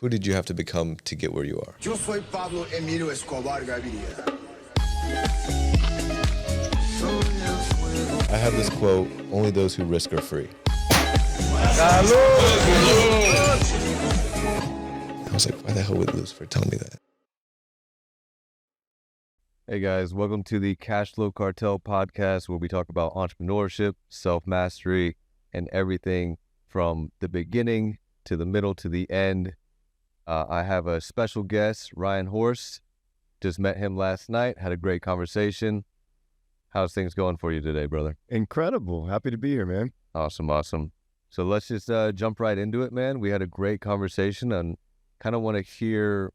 Who did you have to become to get where you are? Yo soy Pablo Emilio Escobar Gaviria. I have this quote, only those who risk are free. I was like, why the hell would Lucifer tell me that? Hey guys, welcome to the Cashflow Cartel podcast, where we talk about entrepreneurship, self-mastery, and everything from the beginning to the middle to the end. I have a special guest, Ryan Horst. Just met him last night, had a great conversation. How's things going for you today, brother? Incredible. Happy to be here, man. Awesome. So let's just jump right into it, man. We had a great conversation and kind of want to hear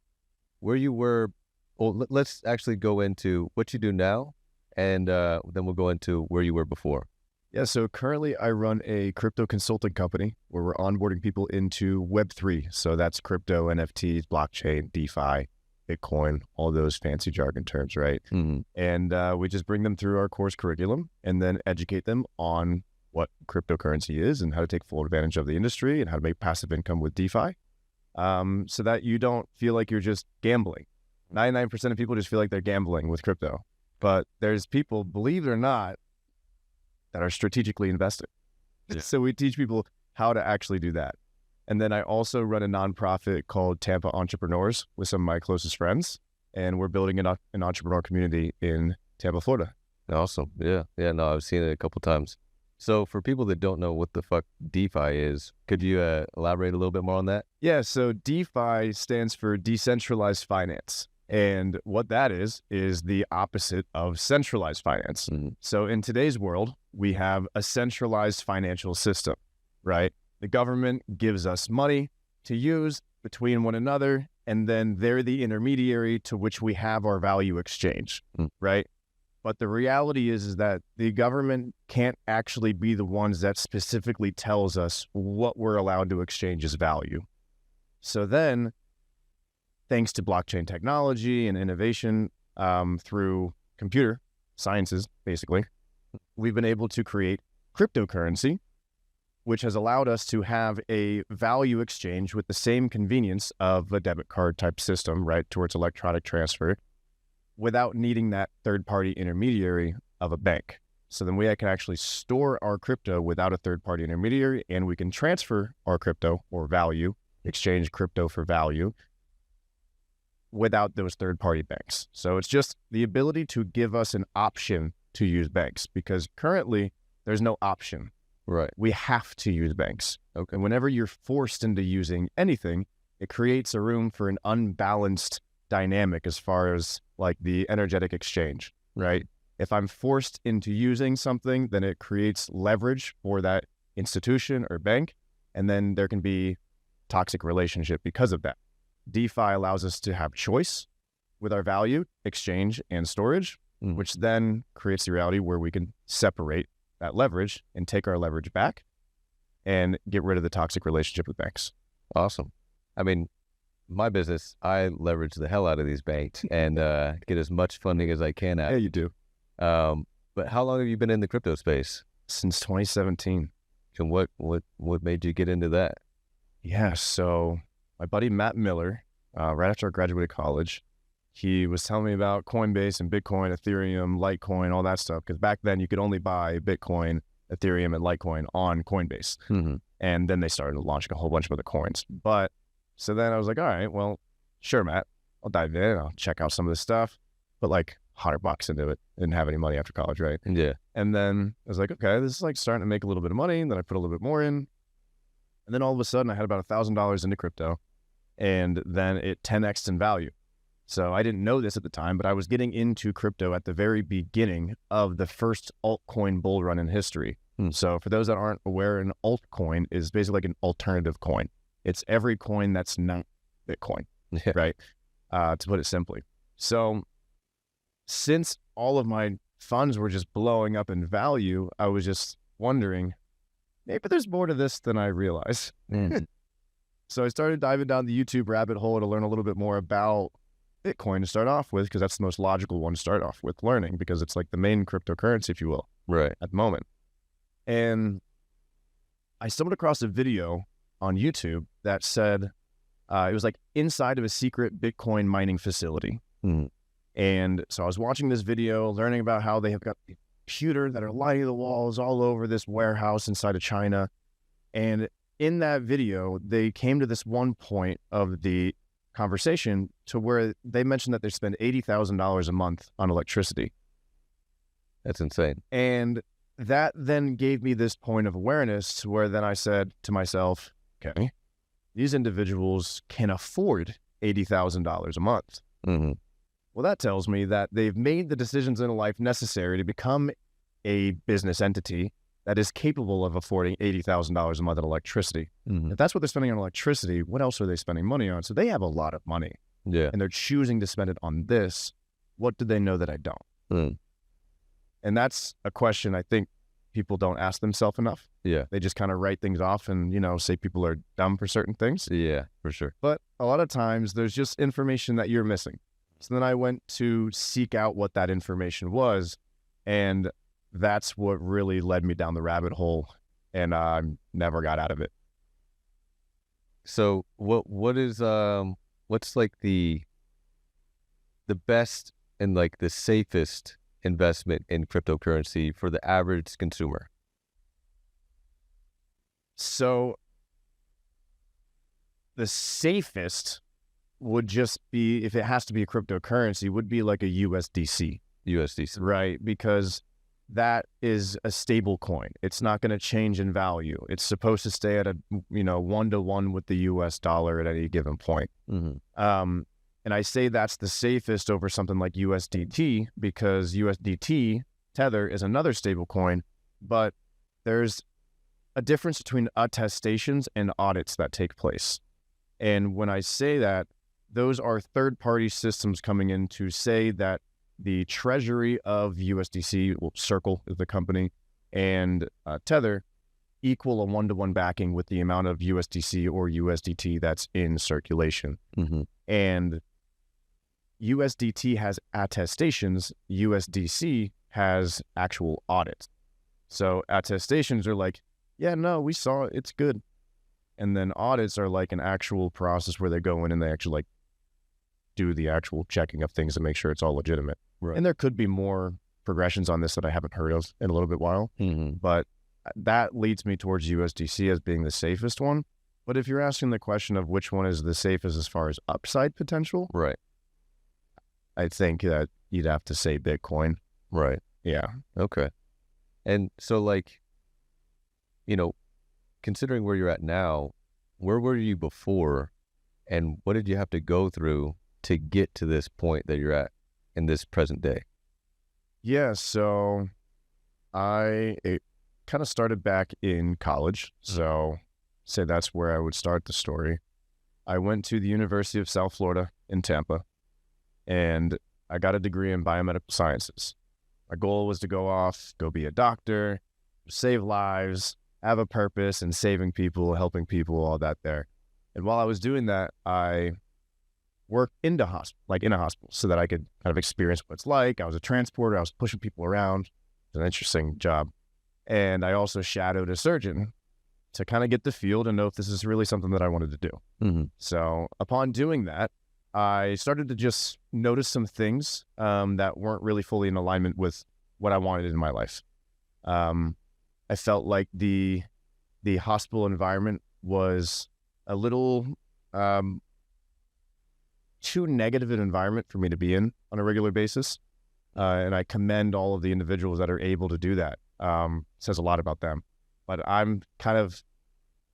where you were. Well, let's actually go into what you do now, and then we'll go into where you were before. Yeah, so currently I run a crypto consulting company where we're onboarding people into Web3. So that's crypto, NFTs, blockchain, DeFi, Bitcoin, all those fancy jargon terms, right? Mm-hmm. And we just bring them through our course curriculum and then educate them on what cryptocurrency is and how to take full advantage of the industry and how to make passive income with DeFi, so that you don't feel like you're just gambling. 99% of people just feel like they're gambling with crypto, but there's people, believe it or not, that are strategically investing. Yeah. So we teach people how to actually do that. And then I also run a nonprofit called Tampa Entrepreneurs with some of my closest friends. And we're building an entrepreneur community in Tampa, Florida. Awesome. Yeah. No, I've seen it a couple times. So for people that don't know what the fuck DeFi is, could you elaborate a little bit more on that? Yeah. So DeFi stands for decentralized finance. And what that is the opposite of centralized finance. Mm-hmm. So in today's world, we have a centralized financial system, right? The government gives us money to use between one another, and then they're the intermediary to which we have our value exchange, right? But the reality is that the government can't actually be the ones that specifically tells us what we're allowed to exchange as value. So then, thanks to blockchain technology and innovation through computer sciences, basically, we've been able to create cryptocurrency, which has allowed us to have a value exchange with the same convenience of a debit card type system, right, towards electronic transfer, without needing that third-party intermediary of a bank. So then we can actually store our crypto without a third-party intermediary, and we can transfer our crypto or value, exchange crypto for value, without those third-party banks. So it's just the ability to give us an option to use banks, because currently there's no option. Right. We have to use banks. Okay. And whenever you're forced into using anything, it creates a room for an unbalanced dynamic as far as like the energetic exchange, right? If I'm forced into using something, then it creates leverage for that institution or bank, and then there can be toxic relationship because of that. DeFi allows us to have choice with our value, exchange, and storage, which then creates the reality where we can separate that leverage and take our leverage back and get rid of the toxic relationship with banks. Awesome. I mean, my business, I leverage the hell out of these banks and get as much funding as I can out. Yeah, you do. But how long have you been in the crypto space? Since 2017. And what made you get into that? Yeah, so my buddy Matt Miller, right after I graduated college, he was telling me about Coinbase and Bitcoin, Ethereum, Litecoin, all that stuff. Because back then you could only buy Bitcoin, Ethereum, and Litecoin on Coinbase. Mm-hmm. And then they started launching a whole bunch of other coins. But so then I was like, all right, well, sure, Matt, I'll dive in. I'll check out some of this stuff. Put like $100 into it. Didn't have any money after college, right? Yeah. And then I was like, okay, this is like starting to make a little bit of money. And then I put a little bit more in. And then all of a sudden I had about $1,000 into crypto. And then it 10x'd in value. So I didn't know this at the time, but I was getting into crypto at the very beginning of the first altcoin bull run in history. So for those that aren't aware, an altcoin is basically like an alternative coin. It's every coin that's not Bitcoin, right? To put it simply. So since all of my funds were just blowing up in value, I was just wondering, maybe there's more to this than I realized. So I started diving down the YouTube rabbit hole to learn a little bit more about Bitcoin to start off with, because that's the most logical one to start off with learning, because it's like the main cryptocurrency, if you will, right, at the moment. And I stumbled across a video on YouTube that said, It was like inside of a secret Bitcoin mining facility. Mhm. And so I was watching this video, learning about how they have got the computer that are lighting the walls all over this warehouse inside of China. And in that video, they came to this one point of the conversation to where they mentioned that they spend $80,000 a month on electricity. That's insane. And that then gave me this point of awareness where then I said to myself, okay, these individuals can afford $80,000 a month. Mm-hmm. Well, that tells me that they've made the decisions in life necessary to become a business entity that is capable of affording $80,000 a month in electricity. Mm-hmm. If that's what they're spending on electricity, what else are they spending money on? So they have a lot of money. Yeah. And they're choosing to spend it on this. What do they know that I don't? Mm. And that's a question I think people don't ask themselves enough. Yeah. They just kind of write things off and, say people are dumb for certain things. Yeah, for sure. But a lot of times there's just information that you're missing. So then I went to seek out what that information was, and that's what really led me down the rabbit hole, and I never got out of it. So what is what's like the best and like the safest investment in cryptocurrency for the average consumer? So the safest would just be, if it has to be a cryptocurrency, would be like a USDC. USDC. Right, because that is a stable coin. It's not going to change in value. It's supposed to stay at a 1-to-1 with the US dollar at any given point. Mm-hmm. And I say that's the safest over something like USDT because USDT, Tether, is another stable coin, but there's a difference between attestations and audits that take place. And when I say that, those are third-party systems coming in to say that the treasury of USDC, Circle is the company, and Tether equal a 1-to-1 backing with the amount of USDC or USDT that's in circulation. Mm-hmm. And USDT has attestations, USDC has actual audits. So attestations are like, yeah, no, we saw it, it's good. And then audits are like an actual process where they go in and they actually like do the actual checking of things to make sure it's all legitimate. Right. And there could be more progressions on this that I haven't heard of in a little bit while, Mm-hmm. but that leads me towards USDC as being the safest one. But if you're asking the question of which one is the safest as far as upside potential, Right. I think that you'd have to say Bitcoin. Right. Yeah. Okay. And so like, considering where you're at now, where were you before and what did you have to go through to get to this point that you're at in this present day? Yeah. So it kind of started back in college. So say that's where I would start the story. I went to the University of South Florida in Tampa and I got a degree in biomedical sciences. My goal was to go be a doctor, save lives, have a purpose in saving people, helping people, all that there. And while I was doing that, I worked in a hospital so that I could kind of experience what it's like. I was a transporter. I was pushing people around. It's an interesting job. And I also shadowed a surgeon to kind of get the feel to know if this is really something that I wanted to do. Mm-hmm. So upon doing that, I started to just notice some things that weren't really fully in alignment with what I wanted in my life. I felt like the hospital environment was a little too negative an environment for me to be in on a regular basis. And I commend all of the individuals that are able to do that. Says a lot about them. But I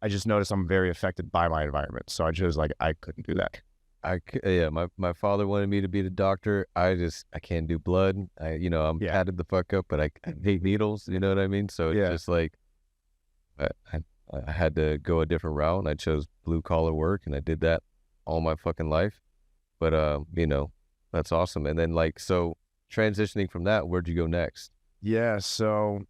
just noticed I'm very affected by my environment. So I couldn't do that. My father wanted me to be the doctor. I can't do blood. I'm padded the fuck up, but I hate needles. You know what I mean? So it's just like, I had to go a different route and I chose blue collar work and I did that all my fucking life. But, that's awesome. And then so transitioning from that, where'd you go next? Yeah. So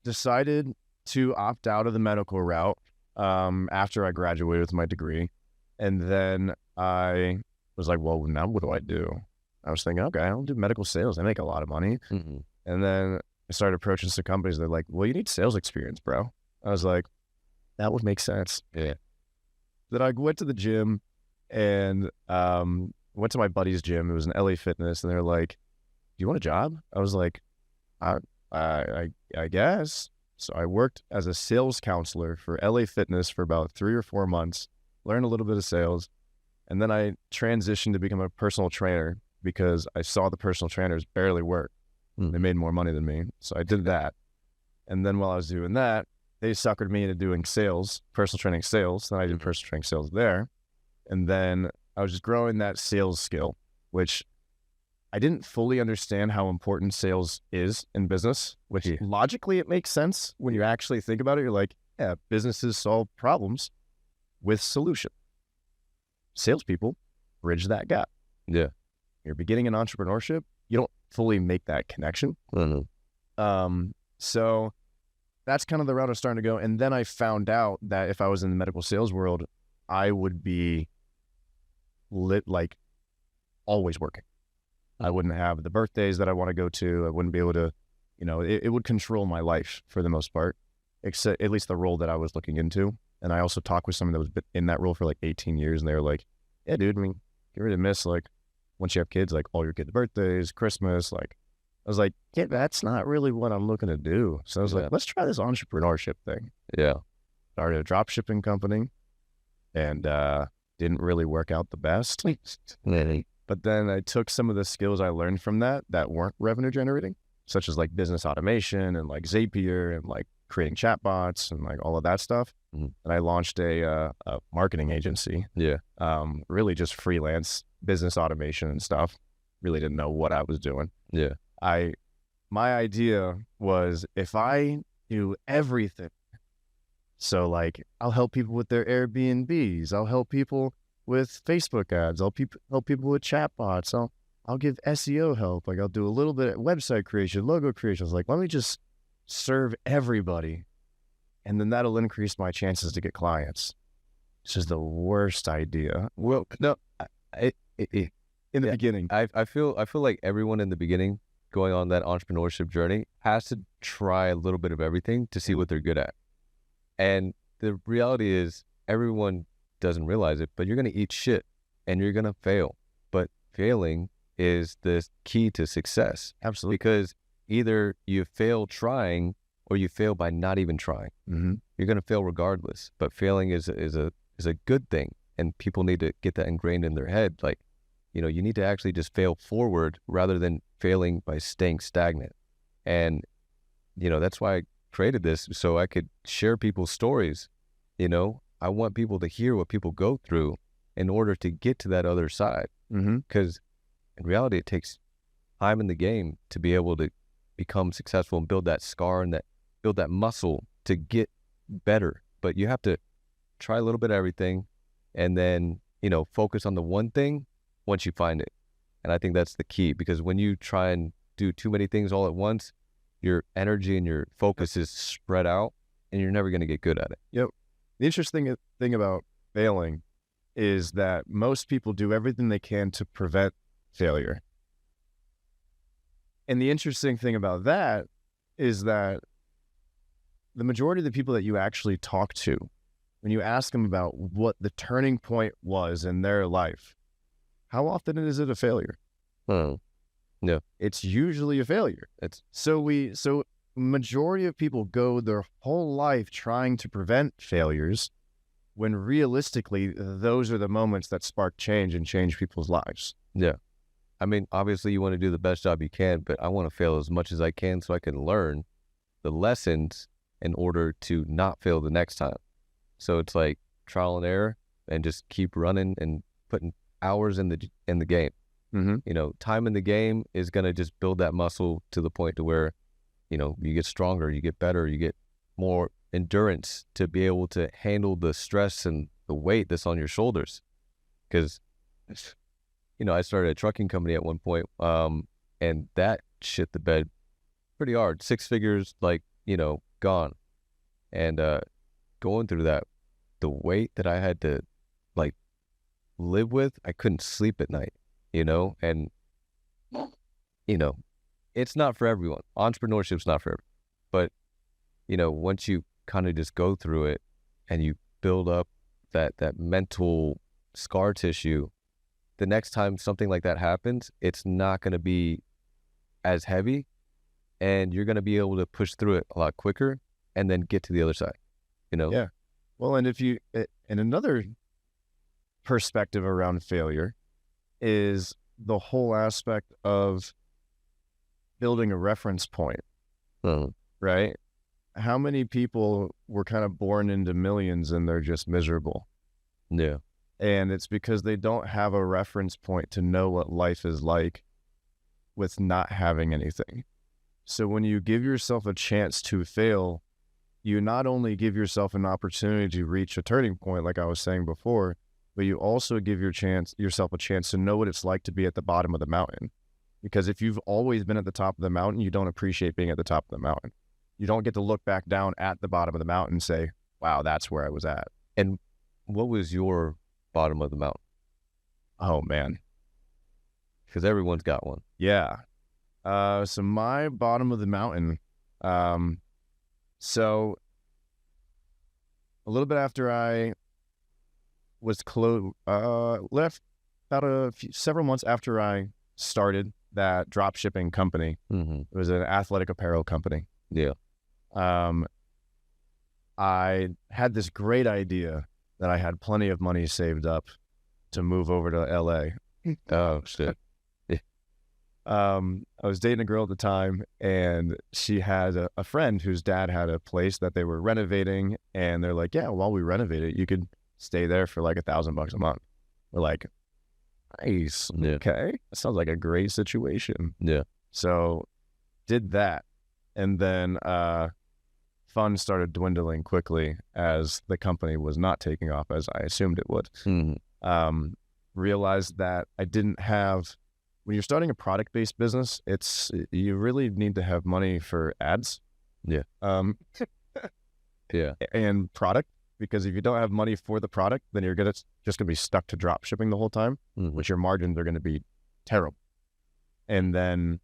decided to opt out of the medical route, after I graduated with my degree. And then I was like, well, now what do I do? I was thinking, okay, I'll do medical sales. I make a lot of money. Mm-hmm. And then I started approaching some companies. They're like, well, you need sales experience, bro. I was like, that would make sense. Yeah. Then I went to the gym, And went to my buddy's gym. It was an LA Fitness, and they're like, "Do you want a job?" I was like, I guess. So I worked as a sales counselor for LA Fitness for about 3 or 4 months, learned a little bit of sales, and then I transitioned to become a personal trainer because I saw the personal trainers barely work. They made more money than me. So I did that. And then while I was doing that, they suckered me into doing sales, personal training sales. Then I did personal training sales there. And then I was just growing that sales skill, which I didn't fully understand how important sales is in business, which logically it makes sense when you actually think about it. You're like, yeah, businesses solve problems with solution. Salespeople bridge that gap. Yeah. You're beginning in entrepreneurship, you don't fully make that connection. So that's kind of the route I was starting to go. And then I found out that if I was in the medical sales world, I would be always working. I wouldn't have the birthdays that I want to go to. I wouldn't be able to, it would control my life for the most part, except at least the role that I was looking into. And I also talked with someone that was in that role for like 18 years. And they were like, yeah, dude, I mean, get ready to miss, like, once you have kids, like all your kids' birthdays, Christmas, like, I was like, yeah, that's not really what I'm looking to do. So I was like, let's try this entrepreneurship thing. Yeah. Started a drop shipping company and didn't really work out the best. But then I took some of the skills I learned from that weren't revenue generating, such as like business automation and like Zapier and like creating chatbots and like all of that stuff. And I launched a marketing agency. Yeah. Really just freelance business automation and stuff. Really didn't know what I was doing. Yeah. My idea was if I do everything, so like I'll help people with their Airbnbs, I'll help people with Facebook ads, I'll help people with chatbots, I'll give SEO help, like I'll do a little bit of website creation, logo creation. I was like, let me just serve everybody, and then that'll increase my chances to get clients. This is the worst idea. Well, no, In the beginning, I feel like everyone in the beginning going on that entrepreneurship journey has to try a little bit of everything to see what they're good at. And the reality is everyone doesn't realize it, but you're going to eat shit and you're going to fail. But failing is the key to success. Absolutely. Because either you fail trying or you fail by not even trying. You're going to fail regardless, but failing is a good thing. And people need to get that ingrained in their head. Like, you need to actually just fail forward rather than failing by staying stagnant. And, that's why I created this, so I could share people's stories. I want people to hear what people go through in order to get to that other side. Because in reality, it takes time in the game to be able to become successful and build that scar and build that muscle to get better. But you have to try a little bit of everything and then, focus on the one thing once you find it. And I think that's the key, because when you try and do too many things all at once, your energy and your focus is spread out and you're never going to get good at it. Yep. The interesting thing about failing is that most people do everything they can to prevent failure. And the interesting thing about that is that the majority of the people that you actually talk to, when you ask them about what the turning point was in their life, how often is it a failure? Yeah. It's usually a failure. So majority of people go their whole life trying to prevent failures, when realistically, those are the moments that spark change and change people's lives. Yeah. I mean, obviously you want to do the best job you can, but I want to fail as much as I can so I can learn the lessons in order to not fail the next time. So it's like trial and error and just keep running and putting hours in the game. Time in the game is going to just build that muscle to the point to where, you get stronger, you get better, you get more endurance to be able to handle the stress and the weight that's on your shoulders. Because, I started a trucking company at one point, and that shit the bed pretty hard. 6 figures, gone. And going through that, the weight that I had to live with, I couldn't sleep at night, and it's not for everyone. Entrepreneurship's not for everyone. But, once you kind of just go through it and you build up that mental scar tissue, the next time something like that happens, it's not going to be as heavy, and you're going to be able to push through it a lot quicker and then get to the other side, you know? Yeah. Well, and and another perspective around failure is the whole aspect of building a reference point, right? How many people were kind of born into millions and they're just miserable? Yeah. And it's because they don't have a reference point to know what life is like with not having anything. So when you give yourself a chance to fail, you not only give yourself an opportunity to reach a turning point, like I was saying before, but you also give yourself a chance to know what it's like to be at the bottom of the mountain. Because if you've always been at the top of the mountain, you don't appreciate being at the top of the mountain. You don't get to look back down at the bottom of the mountain and say, wow, that's where I was at. And what was your bottom of the mountain? Oh, man. Because everyone's got one. Yeah. So my bottom of the mountain, so a little bit after I was left, about several months after I started that drop shipping company. Mm-hmm. It was an athletic apparel company. Yeah. I had this great idea that I had plenty of money saved up to move over to LA. Oh, shit. I was dating a girl at the time, and she had a friend whose dad had a place that they were renovating, and they're like, yeah, while we renovate it, you could stay there for like $1,000 a month. We're like, nice. Yeah. Okay. That sounds like a great situation. Yeah. So did that. And then funds started dwindling quickly as the company was not taking off as I assumed it would. Mm-hmm. Realized that I didn't have, when you're starting a product-based business, you really need to have money for ads. Yeah. Yeah. And product, because if you don't have money for the product, then you're just gonna be stuck to drop shipping the whole time, which your margins are gonna be terrible. And then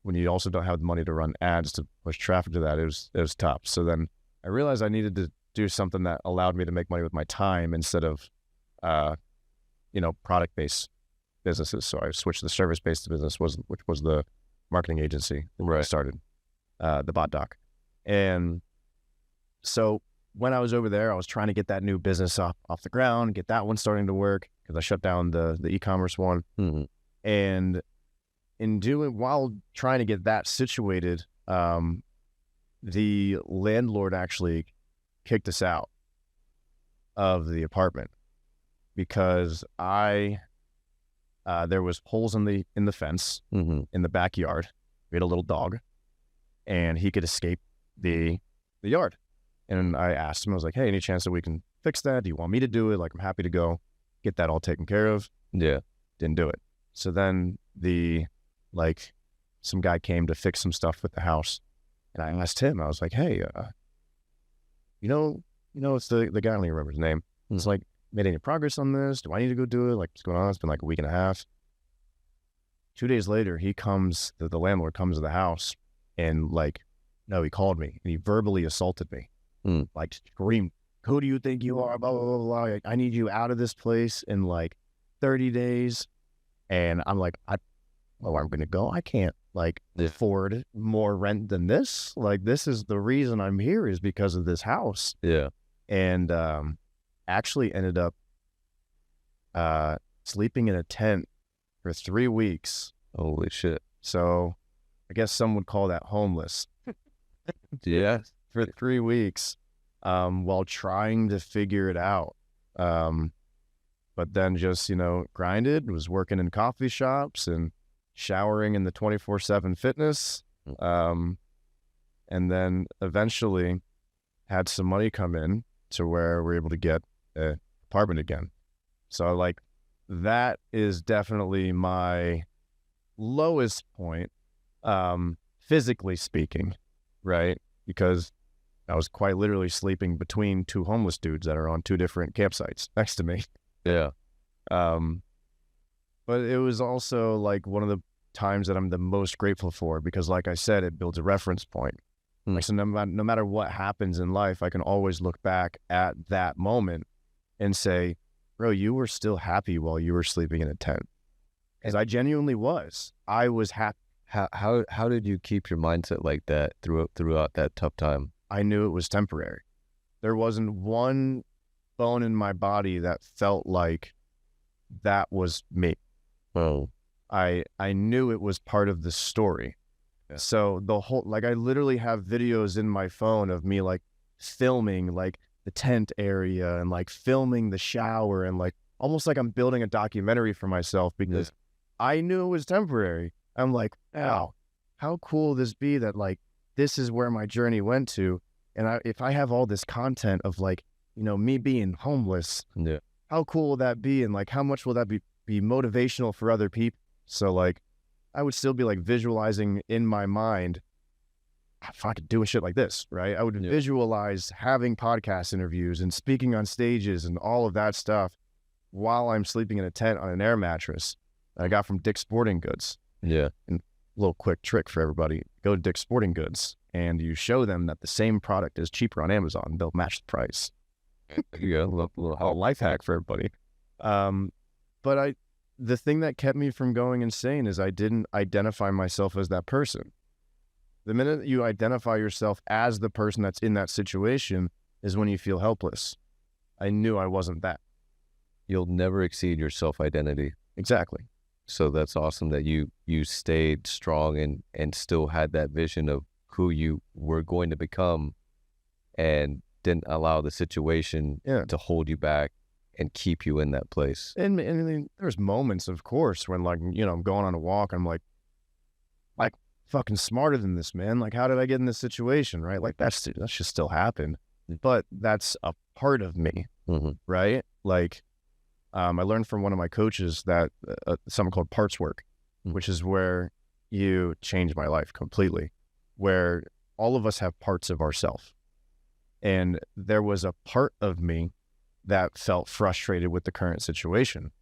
when you also don't have the money to run ads to push traffic to that, it was tough. So then I realized I needed to do something that allowed me to make money with my time instead of, product-based businesses. So I switched to the service-based business, which was the marketing agency that I started, the Bot Doc. And so when I was over there, I was trying to get that new business off the ground, get that one starting to work, because I shut down the e-commerce one. Mm-hmm. And while trying to get that situated, the landlord actually kicked us out of the apartment because there was holes in the fence in the backyard. We had a little dog, and he could escape the yard. And I asked him, I was like, hey, any chance that we can fix that? Do you want me to do it? Like, I'm happy to go get that all taken care of. Yeah. Didn't do it. So then some guy came to fix some stuff with the house, and I asked him, I was like, hey, it's the guy, I don't even remember his name. It's like, made any progress on this? Do I need to go do it? Like, what's going on? It's been like a week and a half. 2 days later, the landlord comes to the house, and he called me and he verbally assaulted me, like screamed, who do you think you are? Blah, blah, blah, blah. I need you out of this place in 30 days. And I'm like, I'm going to go. I can't afford more rent than this. This is the reason I'm here, is because of this house. Yeah. And actually ended up sleeping in a tent for 3 weeks. Holy shit. So I guess some would call that homeless. Yeah. For 3 weeks while trying to figure it out. But then just, grinded, was working in coffee shops and showering in the 24/7 fitness. And then eventually had some money come in to where we're able to get an apartment again. So that is definitely my lowest point, physically speaking, right? Because I was quite literally sleeping between two homeless dudes that are on two different campsites next to me. Yeah. But it was also one of the times that I'm the most grateful for, because like I said, it builds a reference point. So no matter what happens in life, I can always look back at that moment and say, bro, you were still happy while you were sleeping in a tent. Because I genuinely was. I was happy. How did you keep your mindset like that throughout that tough time? I knew it was temporary. There wasn't one bone in my body that felt like that was me. Oh, I knew it was part of the story. Yeah. So the whole, like, I literally have videos in my phone of me like filming like the tent area and like filming the shower and like almost like I'm building a documentary for myself because I knew it was temporary. I'm like, wow, how cool would this be that like this is where my journey went to. And if I have all this content of like, you know, me being homeless, how cool will that be? And like, how much will that be motivational for other people? So like, I would still be like visualizing in my mind, fucking doing shit like this, right? I would visualize having podcast interviews and speaking on stages and all of that stuff while I'm sleeping in a tent on an air mattress that I got from Dick's Sporting Goods. Yeah. And a little quick trick for everybody, go to Dick's Sporting Goods and you show them that the same product is cheaper on Amazon. They'll match the price. There you go. A life hack for everybody. But the thing that kept me from going insane is I didn't identify myself as that person. The minute that you identify yourself as the person that's in that situation is when you feel helpless. I knew I wasn't that. You'll never exceed your self-identity. Exactly. So that's awesome that you stayed strong and still had that vision of who you were going to become and didn't allow the situation to hold you back and keep you in that place. And there's moments, of course, when like, you know, I'm going on a walk, I'm like fucking smarter than this, man. Like, how did I get in this situation, right? Like, that should still happen. But that's a part of me, right? Like, I learned from one of my coaches that something called parts work, which is where you changed my life completely, where all of us have parts of ourselves. And there was a part of me that felt frustrated with the current situation.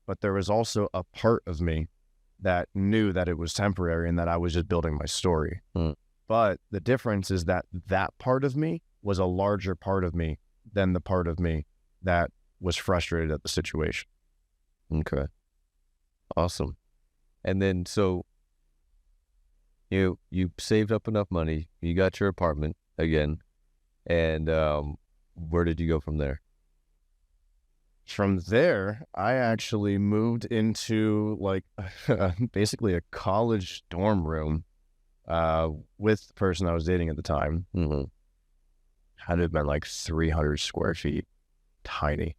But there was also a part of me that knew that it was temporary and that I was just building my story. But the difference is that that part of me was a larger part of me than the part of me that was frustrated at the situation. Okay. Awesome. And then, so you saved up enough money, you got your apartment again, and where did you go from there? From there, I actually moved into like basically a college dorm room with the person I was dating at the time. Had to have been like 300 square feet, tiny.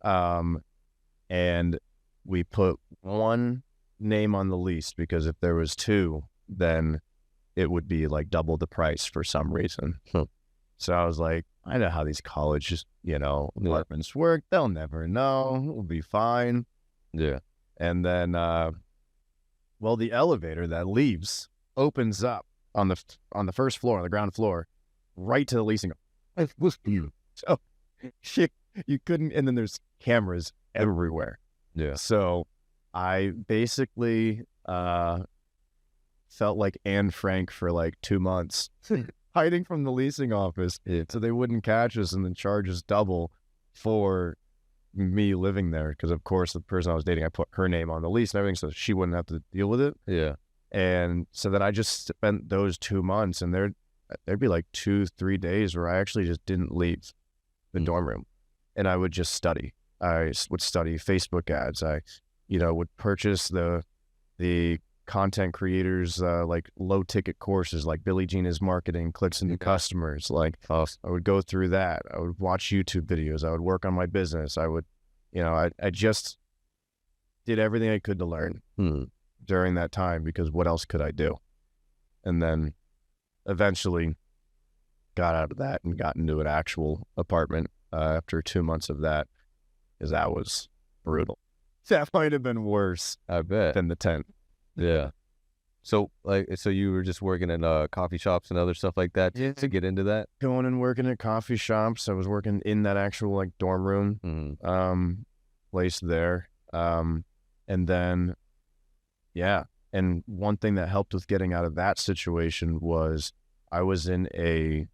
And we put one name on the lease because if there was two, then it would be like double the price for some reason. So I was like, I know how these college, you know, apartments work. They'll never know. We'll be fine. Yeah. And then, well, the elevator that leaves opens up on the first floor, on the ground floor, right to the leasing. So you couldn't, and then there's cameras everywhere. Yeah. So I basically felt like Anne Frank for like 2 months. Hiding from the leasing office so they wouldn't catch us and then charge us double for me living there. Because, of course, the person I was dating, I put her name on the lease and everything so she wouldn't have to deal with it. Yeah. And so then I just spent those 2 months and there'd be like 2-3 days where I actually just didn't leave the dorm room. And I would just study. I would study Facebook ads. I, would purchase the content creators, like low ticket courses like Billie Jean is marketing, clicks into customers. Like I would go through that. I would watch YouTube videos. I would work on my business. I would, I just did everything I could to learn during that time because what else could I do? And then eventually got out of that and got into an actual apartment after 2 months of that, because that was brutal. That might have been worse, I bet, than the tent. Yeah. So you were just working in coffee shops and other stuff like that to get into that? Going and working at coffee shops. I was working in that actual like dorm room place there. And then, and one thing that helped with getting out of that situation was I was in a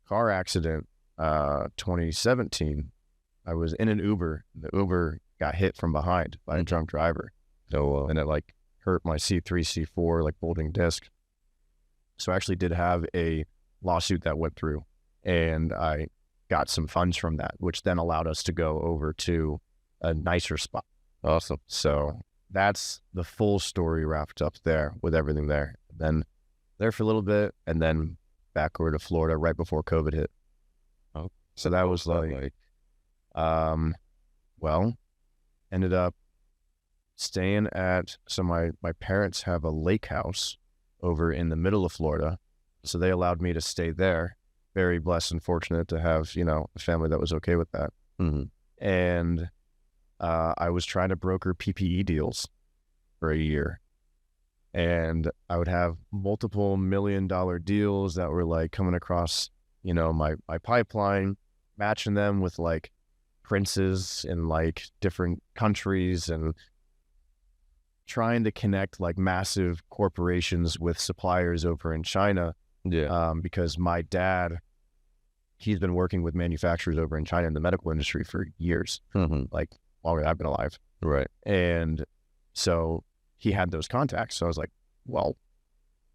car accident 2017 I was in an Uber. The Uber got hit from behind by a drunk driver. So, and it like hurt my C3, C4, like folding disc. So I actually did have a lawsuit that went through, and I got some funds from that, which then allowed us to go over to a nicer spot. Awesome. So that's the full story wrapped up there with everything there. Then there for a little bit, and then back over to Florida right before COVID hit. Oh, so that was like, well, ended up staying at, so my parents have a lake house over in the middle of Florida. So they allowed me to stay there. Very blessed and fortunate to have, you know, a family that was okay with that. And I was trying to broker PPE deals for a year. And I would have multiple $1 million deals that were like coming across, you know, my pipeline, matching them with like princes in like different countries, and trying to connect like massive corporations with suppliers over in China. Yeah. Because my dad, he's been working with manufacturers over in China in the medical industry for years, like longer than I've been alive. Right. And so he had those contacts. So I was like, well,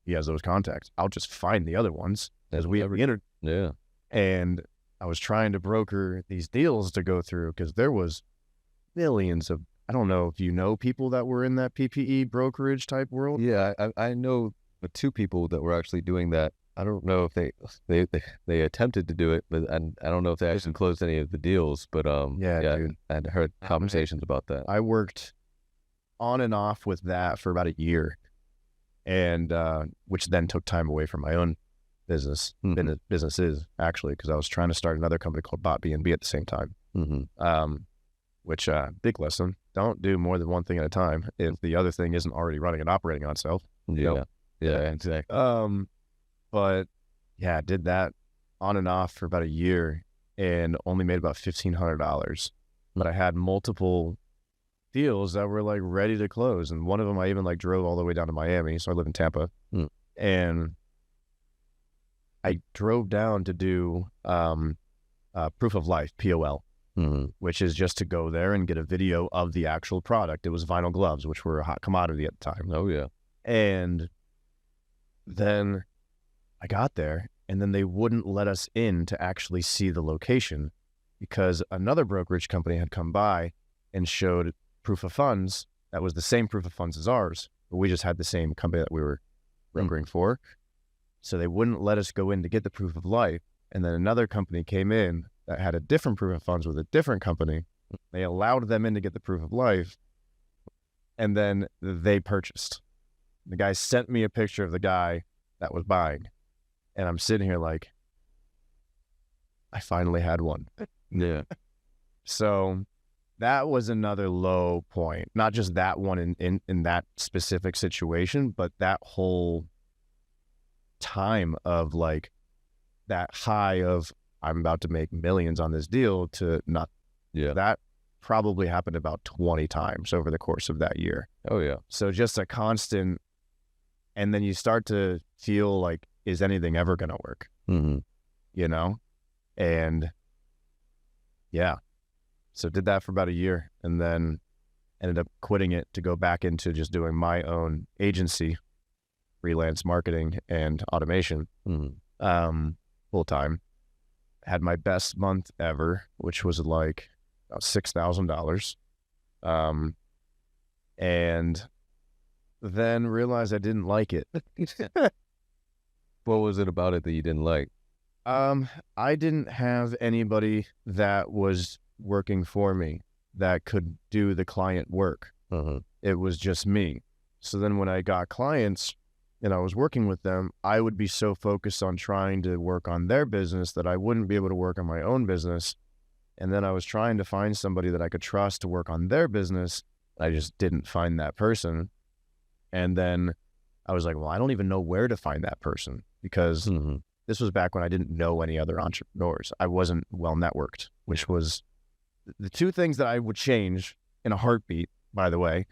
he has those contacts. I'll just find the other ones as we have the internet. Yeah. And I was trying to broker these deals to go through, because there was millions of, I don't know if you know people that were in that PPE brokerage type world. Yeah, I know two people that were actually doing that. I don't know if they attempted to do it, but I don't know if they actually closed any of the deals. But yeah, dude. I had heard conversations about that. I worked on and off with that for about a year, and which then took time away from my own businesses actually, because I was trying to start another company called Bot B&B at the same time. Which big lesson: don't do more than one thing at a time if the other thing isn't already running and operating on itself. Yeah, exactly. But yeah, I did that on and off for about a year and only made about $1,500. But I had multiple deals that were like ready to close, and one of them I even like drove all the way down to Miami. So I live in Tampa, and I drove down to do proof of life, POL. Which is just to go there and get a video of the actual product. It was vinyl gloves, which were a hot commodity at the time. Oh, yeah. And then I got there, and then they wouldn't let us in to actually see the location, because another brokerage company had come by and showed proof of funds that was the same proof of funds as ours, but we just had the same company that we were brokering for. So they wouldn't let us go in to get the proof of life. And then another company came in that had a different proof of funds with a different company. They allowed them in to get the proof of life, and then they purchased. The guy sent me a picture of the guy that was buying, and I'm sitting here like, I finally had one. Yeah. So that was another low point. Not just that one in that specific situation, but that whole time of like that high of, I'm about to make millions on this deal, to not. Yeah. That probably happened about 20 times over the course of that year. Oh, yeah. So just a constant, and then you start to feel like, is anything ever going to work? You know? And yeah. So did that for about a year, and then ended up quitting it to go back into just doing my own agency, freelance marketing and automation, full time. Had my best month ever, which was like about $6,000. And then realized I didn't like it. What was it about it that you didn't like? I didn't have anybody that was working for me that could do the client work. It was just me. So then when I got clients and I was working with them, I would be so focused on trying to work on their business that I wouldn't be able to work on my own business. And then I was trying to find somebody that I could trust to work on their business. I just didn't find that person. And then I was like, well, I don't even know where to find that person, because this was back when I didn't know any other entrepreneurs. I wasn't well networked, which was the two things that I would change in a heartbeat, by the way,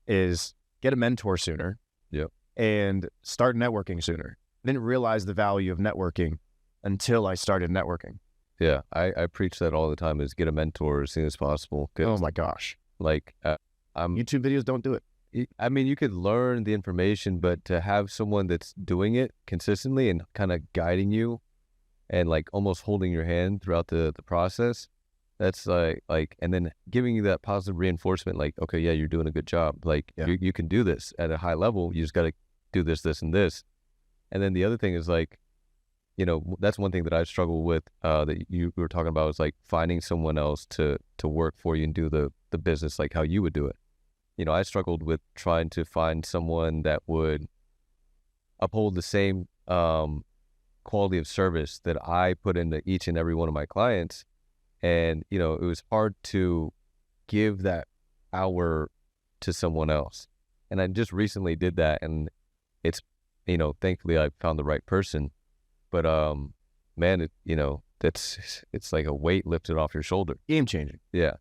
is get a mentor sooner. Yep. And start networking sooner. I didn't realize the value of networking until I started networking. Yeah. I preach that all the time, is get a mentor as soon as possible. Oh my gosh. Like, YouTube videos don't do it. I mean, you could learn the information, but to have someone that's doing it consistently and kind of guiding you and like almost holding your hand throughout the process, that's like, and then giving you that positive reinforcement, like, okay, yeah, you're doing a good job. Like, you can do this at a high level. You just got to do this, this, and this. And then the other thing is like, you know, that's one thing that I struggle with, that you were talking about, is like finding someone else to work for you and do the business like how you would do it. You know, I struggled with trying to find someone that would uphold the same quality of service that I put into each and every one of my clients. And, you know, it was hard to give that hour to someone else. And I just recently did that, and it's, you know, thankfully I found the right person. But man, you know, it's like a weight lifted off your shoulder. Game changing. Yeah.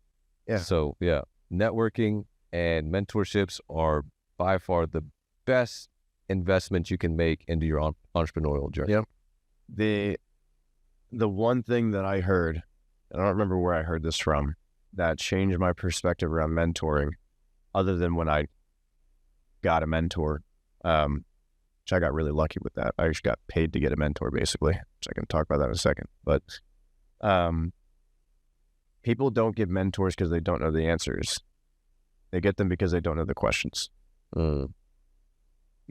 Yeah. So yeah, networking and mentorships are by far the best investment you can make into your entrepreneurial journey. Yep. The one thing that I heard, I don't remember where I heard this from, that changed my perspective around mentoring, other than when I got a mentor, which I got really lucky with that. I actually got paid to get a mentor, basically, which I can talk about that in a second. But people don't get mentors because they don't know the answers. They get them because they don't know the questions. You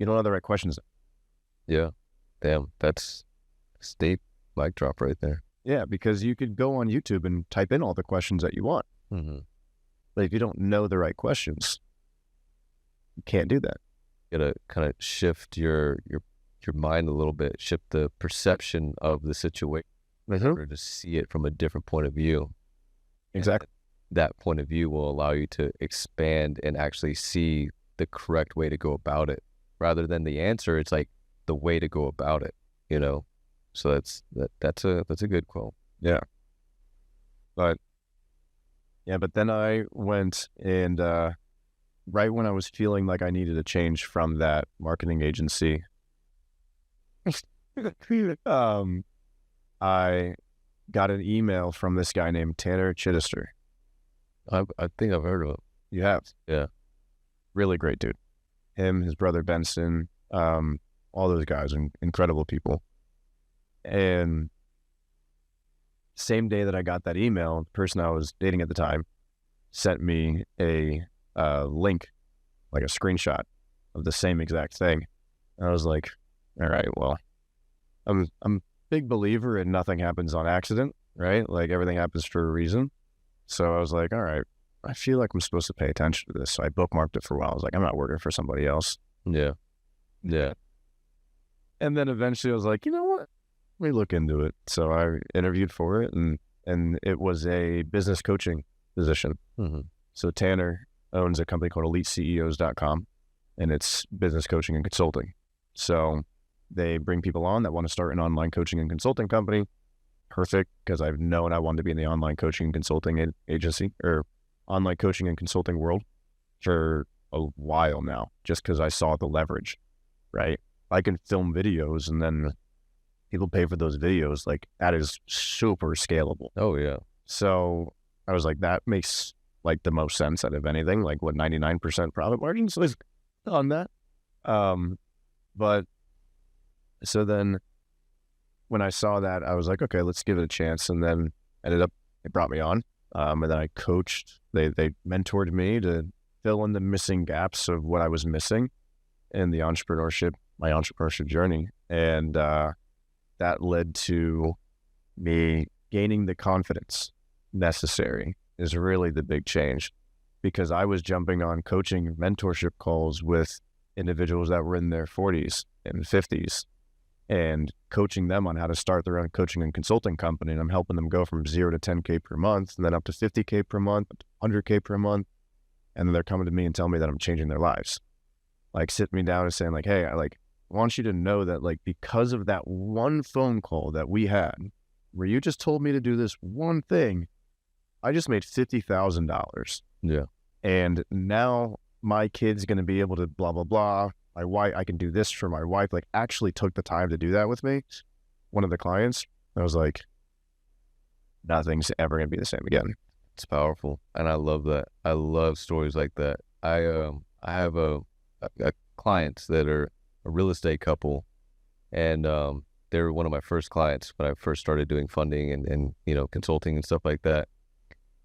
don't know the right questions. Yeah. Damn, that's a steep mic drop right there. Yeah, because you could go on YouTube and type in all the questions that you want. But if you don't know the right questions, you can't do that. You gotta kind of shift your mind a little bit, shift the perception of the situation, or to see it from a different point of view. Exactly. And that point of view will allow you to expand and actually see the correct way to go about it, rather than the answer. It's like the way to go about it, you know? So that's a good quote. Yeah. But then I went and, right when I was feeling like I needed a change from that marketing agency, I got an email from this guy named Tanner Chittister. I think I've heard of it. You have? Yeah. Really great dude. Him, his brother Benson, all those guys, incredible people. And same day that I got that email, the person I was dating at the time sent me a link, like a screenshot of the same exact thing. And I was like, all right, well, I'm a big believer in nothing happens on accident, right? Like everything happens for a reason. So I was like, all right, I feel like I'm supposed to pay attention to this. So I bookmarked it for a while. I was like, I'm not working for somebody else. Yeah. Yeah. And then eventually I was like, you know what? Let me look into it. So I interviewed for it, and it was a business coaching position. So Tanner owns a company called EliteCEOs.com, and it's business coaching and consulting. So they bring people on that want to start an online coaching and consulting company. Perfect, because I've known I wanted to be in the online coaching and consulting agency, or online coaching and consulting world, for a while now, just because I saw the leverage, right? I can film videos and then people pay for those videos. Like, that is super scalable. Oh yeah. So I was like, that makes like the most sense out of anything. Like, what, 99% profit margins was on that. But so then when I saw that, I was like, okay, let's give it a chance. And then ended up, they brought me on. And then I coached, they mentored me to fill in the missing gaps of what I was missing in the entrepreneurship, my entrepreneurship journey. And that led to me gaining the confidence necessary, is really the big change, because I was jumping on coaching mentorship calls with individuals that were in their 40s and 50s and coaching them on how to start their own coaching and consulting company. And I'm helping them go from 0 to 10K per month, and then up to 50K per month, up to 100K per month. And then they're coming to me and telling me that I'm changing their lives. Like, sitting me down and saying like, hey, I want you to know that, like, because of that one phone call that we had where you just told me to do this one thing, I just made $50,000. Yeah. And now my kid's going to be able to blah, blah, blah. My wife, I can do this for my wife. Like, actually took the time to do that with me. One of the clients, I was like, nothing's ever going to be the same again. It's powerful, and I love that. I love stories like that. I have a clients that are a real estate couple, and they were one of my first clients when I first started doing funding and consulting and stuff like that.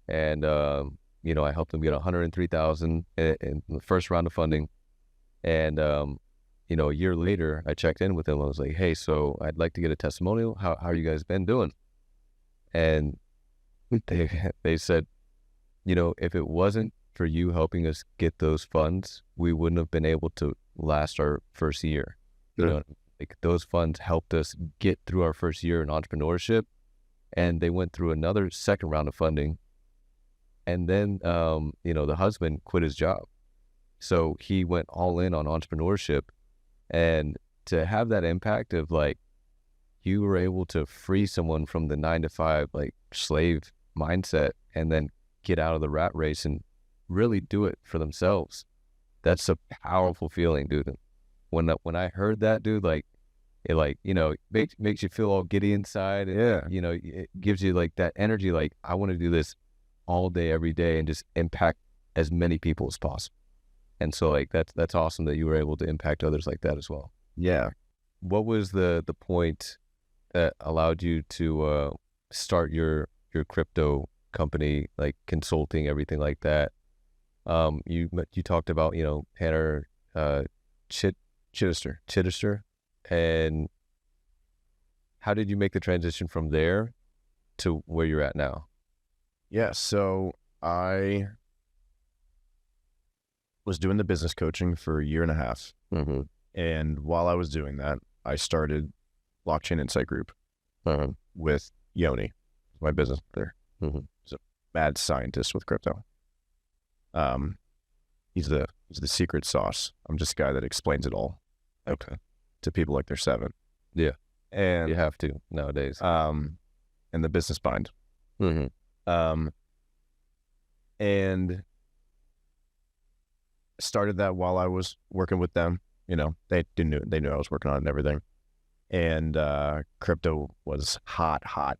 And I helped them get $103,000 in the first round of funding. And a year later, I checked in with them. I was like, "Hey, so I'd like to get a testimonial. How are you guys been doing?" And they said, if it wasn't for you helping us get those funds, we wouldn't have been able to last our first year. Like those funds helped us get through our first year in entrepreneurship, and they went through another second round of funding. And then, the husband quit his job. So he went all in on entrepreneurship, and to have that impact of like, you were able to free someone from the 9-to-5, like slave mindset, and then get out of the rat race and really do it for themselves. That's a powerful feeling, dude. When I heard that, dude, like it makes you feel all giddy inside. Yeah. It gives you like that energy, like I want to do this all day, every day, and just impact as many people as possible. And so like that's awesome that you were able to impact others like that as well. Yeah. What was the point that allowed you to start your crypto company, like consulting, everything like that? You talked about Hannah Chittister, and how did you make the transition from there to where you're at now? Yeah, so I was doing the business coaching for a year and a half. Mm-hmm. And while I was doing that, I started Blockchain Insight Group with Yoni, my business there. Mm-hmm. He's a mad scientist with crypto. He's the secret sauce. I'm just a guy that explains it all. Okay. To people like they're 7. Yeah. And you have to nowadays. And the business bind. Mm-hmm. And started that while I was working with them. They knew I was working on it and everything. And crypto was hot.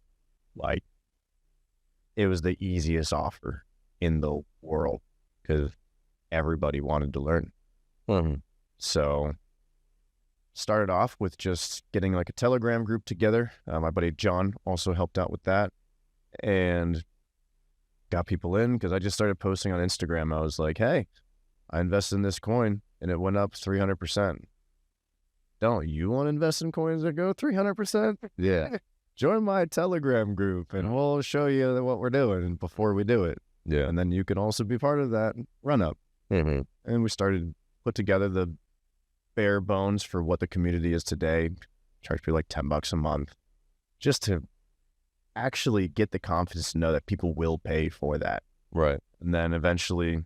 Like it was the easiest offer in the world because everybody wanted to learn. Mm-hmm. So started off with just getting like a Telegram group together. My buddy John also helped out with that, and got people in because I just started posting on Instagram. I was like, "Hey, I invested in this coin and it went up 300%. Don't you want to invest in coins that go 300%? Yeah. Join my Telegram group and we'll show you what we're doing before we do it. Yeah. And then you can also be part of that run up." Mm-hmm. And we started put together the bare bones for what the community is today. Charge people like $10 a month just to actually get the confidence to know that people will pay for that. Right. And then eventually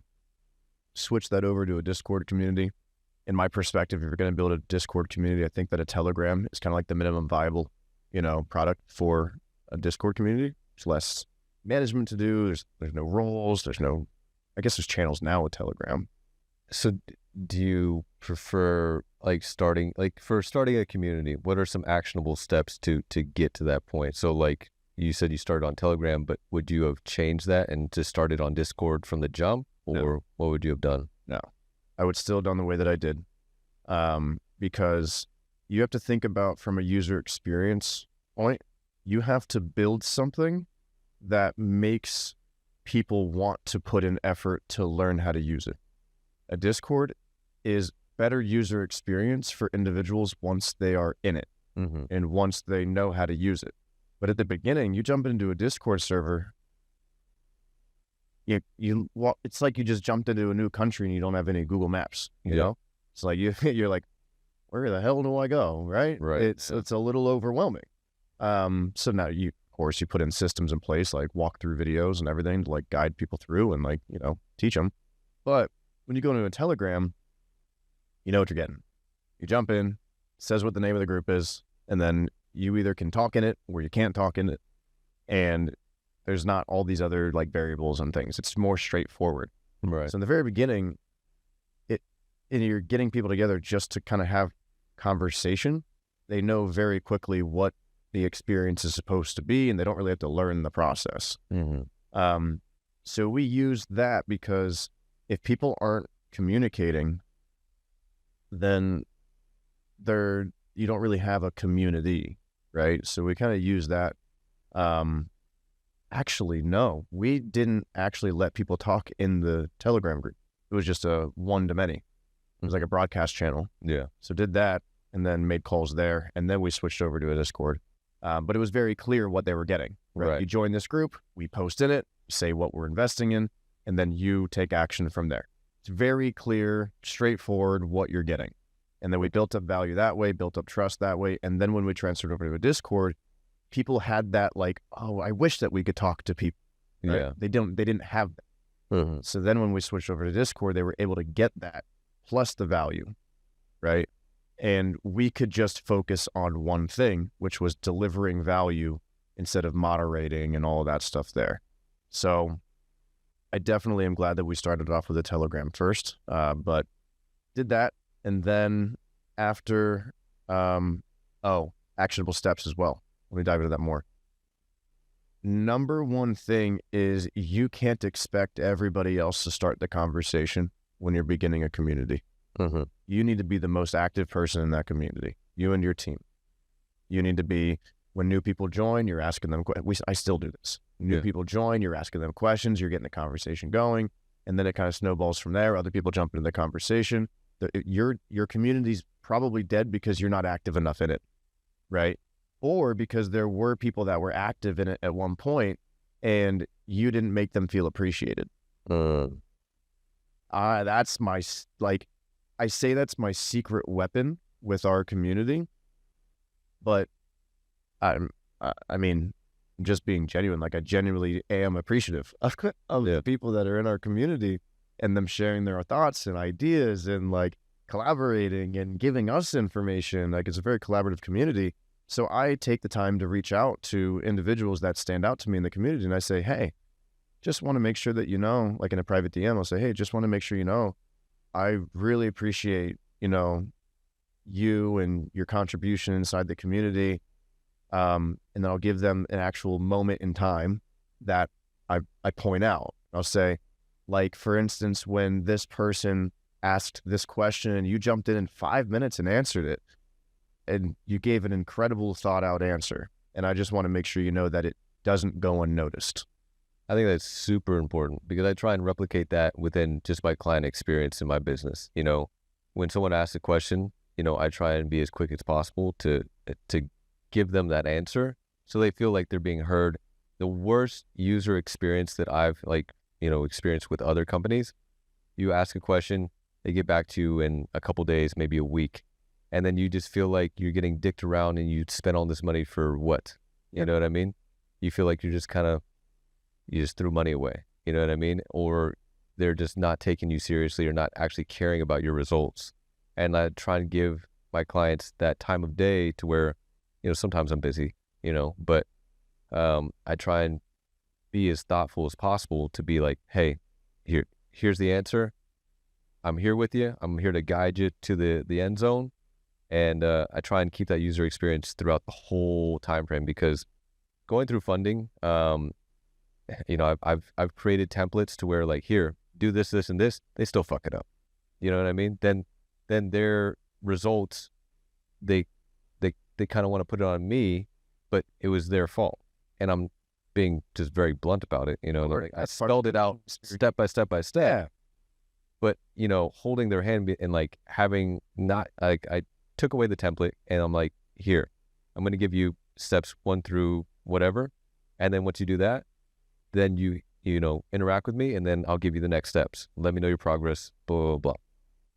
switch that over to a Discord community. In my perspective, if you're going to build a Discord community, I think that a Telegram is kind of like the minimum viable, product for a Discord community. There's less management to do. There's no roles. I guess there's channels now with Telegram. So do you prefer starting a community, what are some actionable steps to get to that point? So like you said, you started on Telegram, but would you have changed that and just started on Discord from the jump, or No. What would you have done? No, I would still have done the way that I did, because you have to think about from a user experience point, you have to build something that makes people want to put in effort to learn how to use it. A Discord is better user experience for individuals once they are in it, Mm-hmm. and once they know how to use it. But at the beginning, you jump into a Discord server, it's like you just jumped into a new country and you don't have any Google Maps, you know? It's like you're like, where the hell do I go, right? Right. It's a little overwhelming. So now of course, you put in systems in place like walkthrough videos and everything to like guide people through and teach them. But when you go into a Telegram, you know what you're getting. You jump in, says what the name of the group is, and then you either can talk in it or you can't talk in it. And there's not all these other like variables and things. It's more straightforward. Right. So in the very beginning, and you're getting people together just to kind of have conversation. They know very quickly what the experience is supposed to be, and they don't really have to learn the process. So we use that because if people aren't communicating, then you don't really have a community, right? So we kind of use that. Actually, no, we didn't actually let people talk in the Telegram group. It was just a one-to-many. It was like a broadcast channel. Yeah. So did that and then made calls there. And then we switched over to a Discord. But it was very clear what they were getting. Right? You join this group, we post in it, say what we're investing in, and then you take action from there. It's very clear, straightforward what you're getting. And then we built up value that way, built up trust that way. And then when we transferred over to a Discord, people had that like, oh, I wish that we could talk to people. Right? Yeah. They didn't have that. So then when we switched over to Discord, they were able to get that plus the value, right? And we could just focus on one thing, which was delivering value instead of moderating and all of that stuff there. So I definitely am glad that we started off with a Telegram first, but did that. And then after, actionable steps as well. Let me dive into that more. Number one thing is you can't expect everybody else to start the conversation when you're beginning a community. You need to be the most active person in that community, you and your team. You need to be, when new people join, you're asking them, I still do this. New people join, you're asking them questions, you're getting the conversation going, and then it kind of snowballs from there. Other people jump into the conversation. Your community's probably dead because you're not active enough in it, right? Or because there were people that were active in it at one point and you didn't make them feel appreciated. That's my, I say that's my secret weapon with our community, but I mean, just being genuine, like I genuinely am appreciative of the people that are in our community and them sharing their thoughts and ideas and like collaborating and giving us information. Like it's a very collaborative community. So I take the time to reach out to individuals that stand out to me in the community. And I say, hey, just want to make sure that, you know, like in a private DM, I'll say, hey, just want to make sure, you know, I really appreciate, you know, you and your contribution inside the community. And then I'll give them an actual moment in time that I point out. I'll say, like, for instance, when this person asked this question and you jumped in 5 minutes and answered it, and you gave an incredible thought out answer. And I just want to make sure you know that it doesn't go unnoticed. I think that's super important because I try and replicate that within just my client experience in my business. You know, when someone asks a question, you know, I try and be as quick as possible to give them that answer so they feel like they're being heard. The worst user experience that I've experienced with other companies, you ask a question, they get back to you in a couple days, maybe a week. And then you just feel like you're getting dicked around and you spent all this money for what? You know what I mean? You feel like you just threw money away. You know what I mean? Or they're just not taking you seriously or not actually caring about your results. And I try and give my clients that time of day to where, you know, sometimes I'm busy, you know, but I try and be as thoughtful as possible to be like, hey, here's the answer. I'm here with you. I'm here to guide you to the end zone. And I try and keep that user experience throughout the whole time frame because going through funding, you know, I've created templates to where like, here, do this, this, and this. They still fuck it up. You know what I mean? Then their results, they kind of want to put it on me, but it was their fault. And I'm being just very blunt about it. You know, like I spelled it out step by step by step. Yeah. But you know, holding their hand and like having not like I took away the template and I'm like, here, I'm going to give you steps 1 through whatever. And then once you do that, then you know, interact with me and then I'll give you the next steps. Let me know your progress, blah, blah, blah.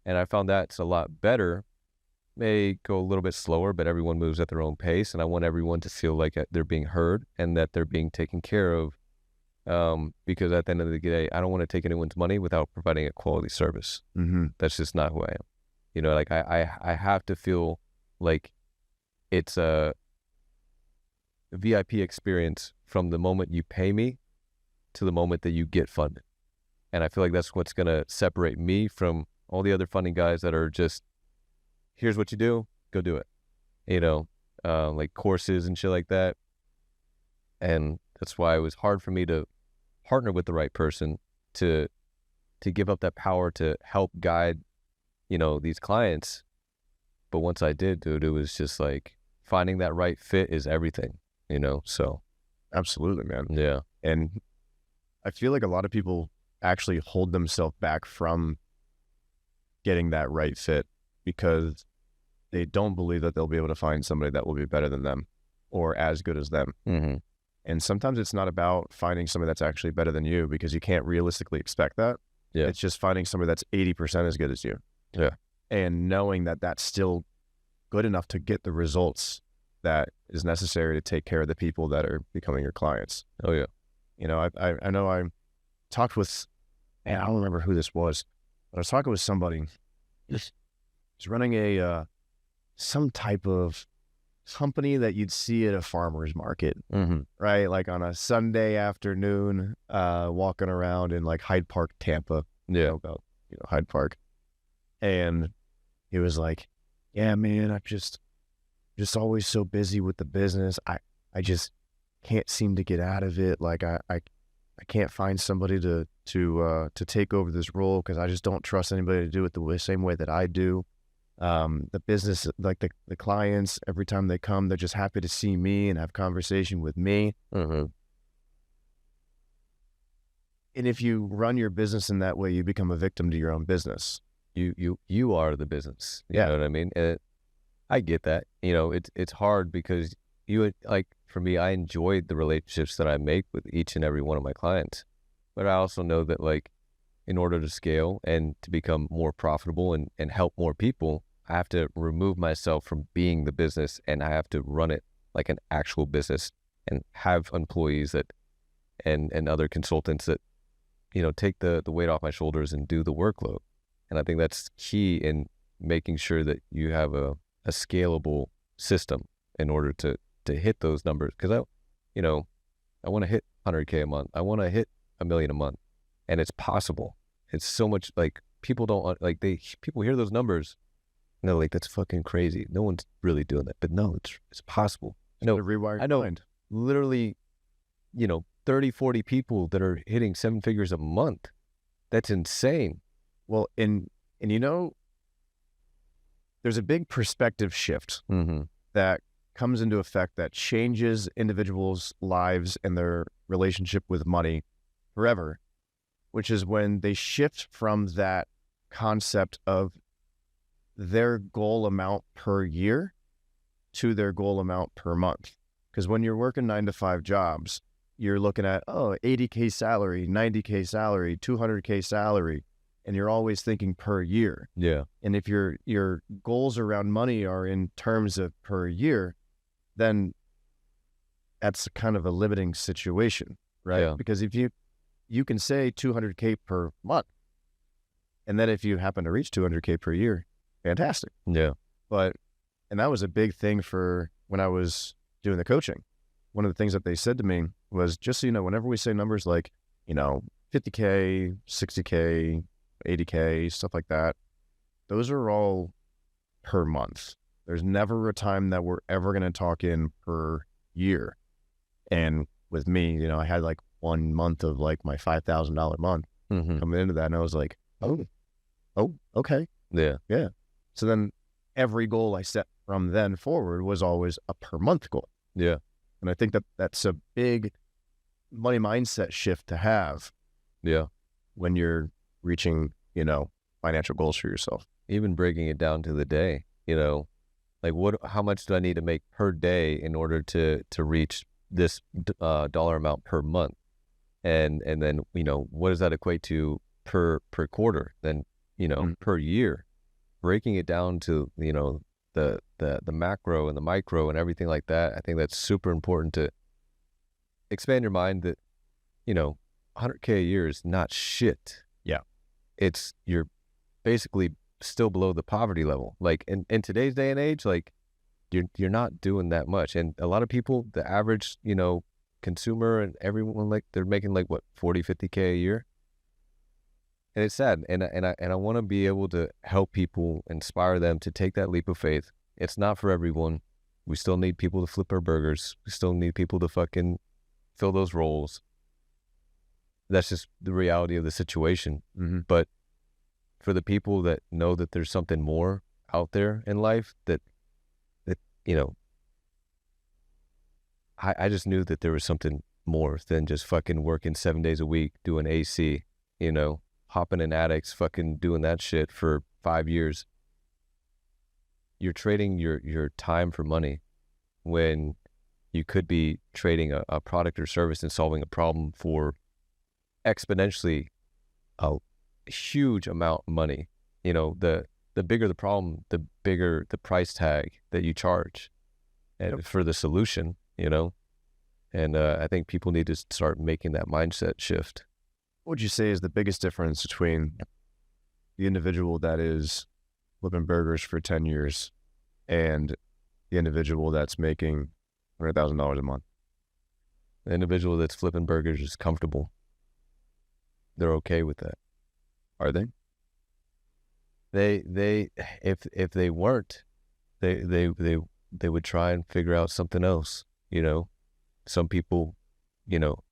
And I found that's a lot better. May go a little bit slower, but everyone moves at their own pace. And I want everyone to feel like they're being heard and that they're being taken care of. Because at the end of the day, I don't want to take anyone's money without providing a quality service. That's just not who I am. You know, like I have to feel like it's a VIP experience from the moment you pay me to the moment that you get funded. And I feel like that's what's going to separate me from all the other funding guys that are just, here's what you do, go do it. You know, like courses and shit like that. And that's why it was hard for me to partner with the right person to give up that power to help guide, these clients. But once I did, dude, it was just like finding that right fit is everything, so. Absolutely, man. Yeah. And I feel like a lot of people actually hold themselves back from getting that right fit because they don't believe that they'll be able to find somebody that will be better than them or as good as them. Mm-hmm. And sometimes it's not about finding somebody that's actually better than you because you can't realistically expect that. Yeah. It's just finding somebody that's 80% as good as you. Yeah. And knowing that that's still good enough to get the results that is necessary to take care of the people that are becoming your clients. Oh, yeah. I know I talked with, man, I don't remember who this was, but I was talking with somebody. He's running some type of company that you'd see at a farmer's market, right? Like on a Sunday afternoon, walking around in like Hyde Park, Tampa. Yeah. About Hyde Park. And he was like, yeah, man, I'm just always so busy with the business. I just can't seem to get out of it. Like I can't find somebody to take over this role because I just don't trust anybody to do it the same way that I do. The business, like the clients, every time they come, they're just happy to see me and have conversation with me. Mm-hmm. And if you run your business in that way, you become a victim to your own business. You are the business. You Yeah. know what I mean? I get that. It's hard because for me, I enjoyed the relationships that I make with each and every one of my clients. But I also know that like in order to scale and to become more profitable and help more people, I have to remove myself from being the business and I have to run it like an actual business and have employees that and other consultants that, take the weight off my shoulders and do the workload. And I think that's key in making sure that you have a scalable system in order to hit those numbers. Because I want to hit 100K a month. I want to hit $1 million a month, and it's possible. It's so much like people don't like people hear those numbers and they're like, that's fucking crazy. No one's really doing that, but no, it's possible. I know mind. Literally, 30, 40 people that are hitting 7 figures a month. That's insane. Well, and there's a big perspective shift that comes into effect that changes individuals' lives and their relationship with money forever, which is when they shift from that concept of their goal amount per year to their goal amount per month. Because when you're working 9-to-5 jobs, you're looking at, 80K salary, 90K salary, 200K salary, and you're always thinking per year. Yeah. And if your goals around money are in terms of per year, then that's kind of a limiting situation, right? Yeah. Because if you can say 200K per month, and then if you happen to reach 200K per year, fantastic. Yeah. And that was a big thing for when I was doing the coaching. One of the things that they said to me was, just so you know, whenever we say numbers like, 50K, 60K, 80K, stuff like that, those are all per month. There's never a time that we're ever going to talk in per year. And with me, I had like 1 month of like my $5,000 month coming into that. And I was like, oh, okay. Yeah. Yeah. So then every goal I set from then forward was always a per month goal. Yeah. And I think that that's a big money mindset shift to have. Yeah. When you're reaching, financial goals for yourself. Even breaking it down to the day, like how much do I need to make per day in order to reach this dollar amount per month? And then, what does that equate to per quarter? Then, per year, breaking it down to, the macro and the micro and everything like that. I think that's super important to expand your mind that, 100K a year is not shit. Yeah. You're basically still below the poverty level. Like in today's day and age, like you're not doing that much. And a lot of people, the average, consumer and everyone, like they're making like what, 40, 50K a year. And it's sad. And I want to be able to help people, inspire them to take that leap of faith. It's not for everyone. We still need people to flip our burgers. We still need people to fucking fill those roles. That's just the reality of the situation. But for the people that know that there's something more out there in life, that you know, I just knew that there was something more than just fucking working 7 days a week doing AC, you know, hopping in attics, fucking doing that shit for 5 years. You're trading your time for money when you could be trading a product or service and solving a problem for exponentially a huge amount of money. You know, the bigger the problem, the bigger the price tag that you charge and for the solution, you know. And I think people need to start making that mindset shift. What would you say is the biggest difference between the individual that is flipping burgers for 10 years and the individual that's making $100,000 a month? The individual that's flipping burgers is comfortable. They're okay with that. Are they? They if they weren't, they would try and figure out something else, you know. Some people, you know,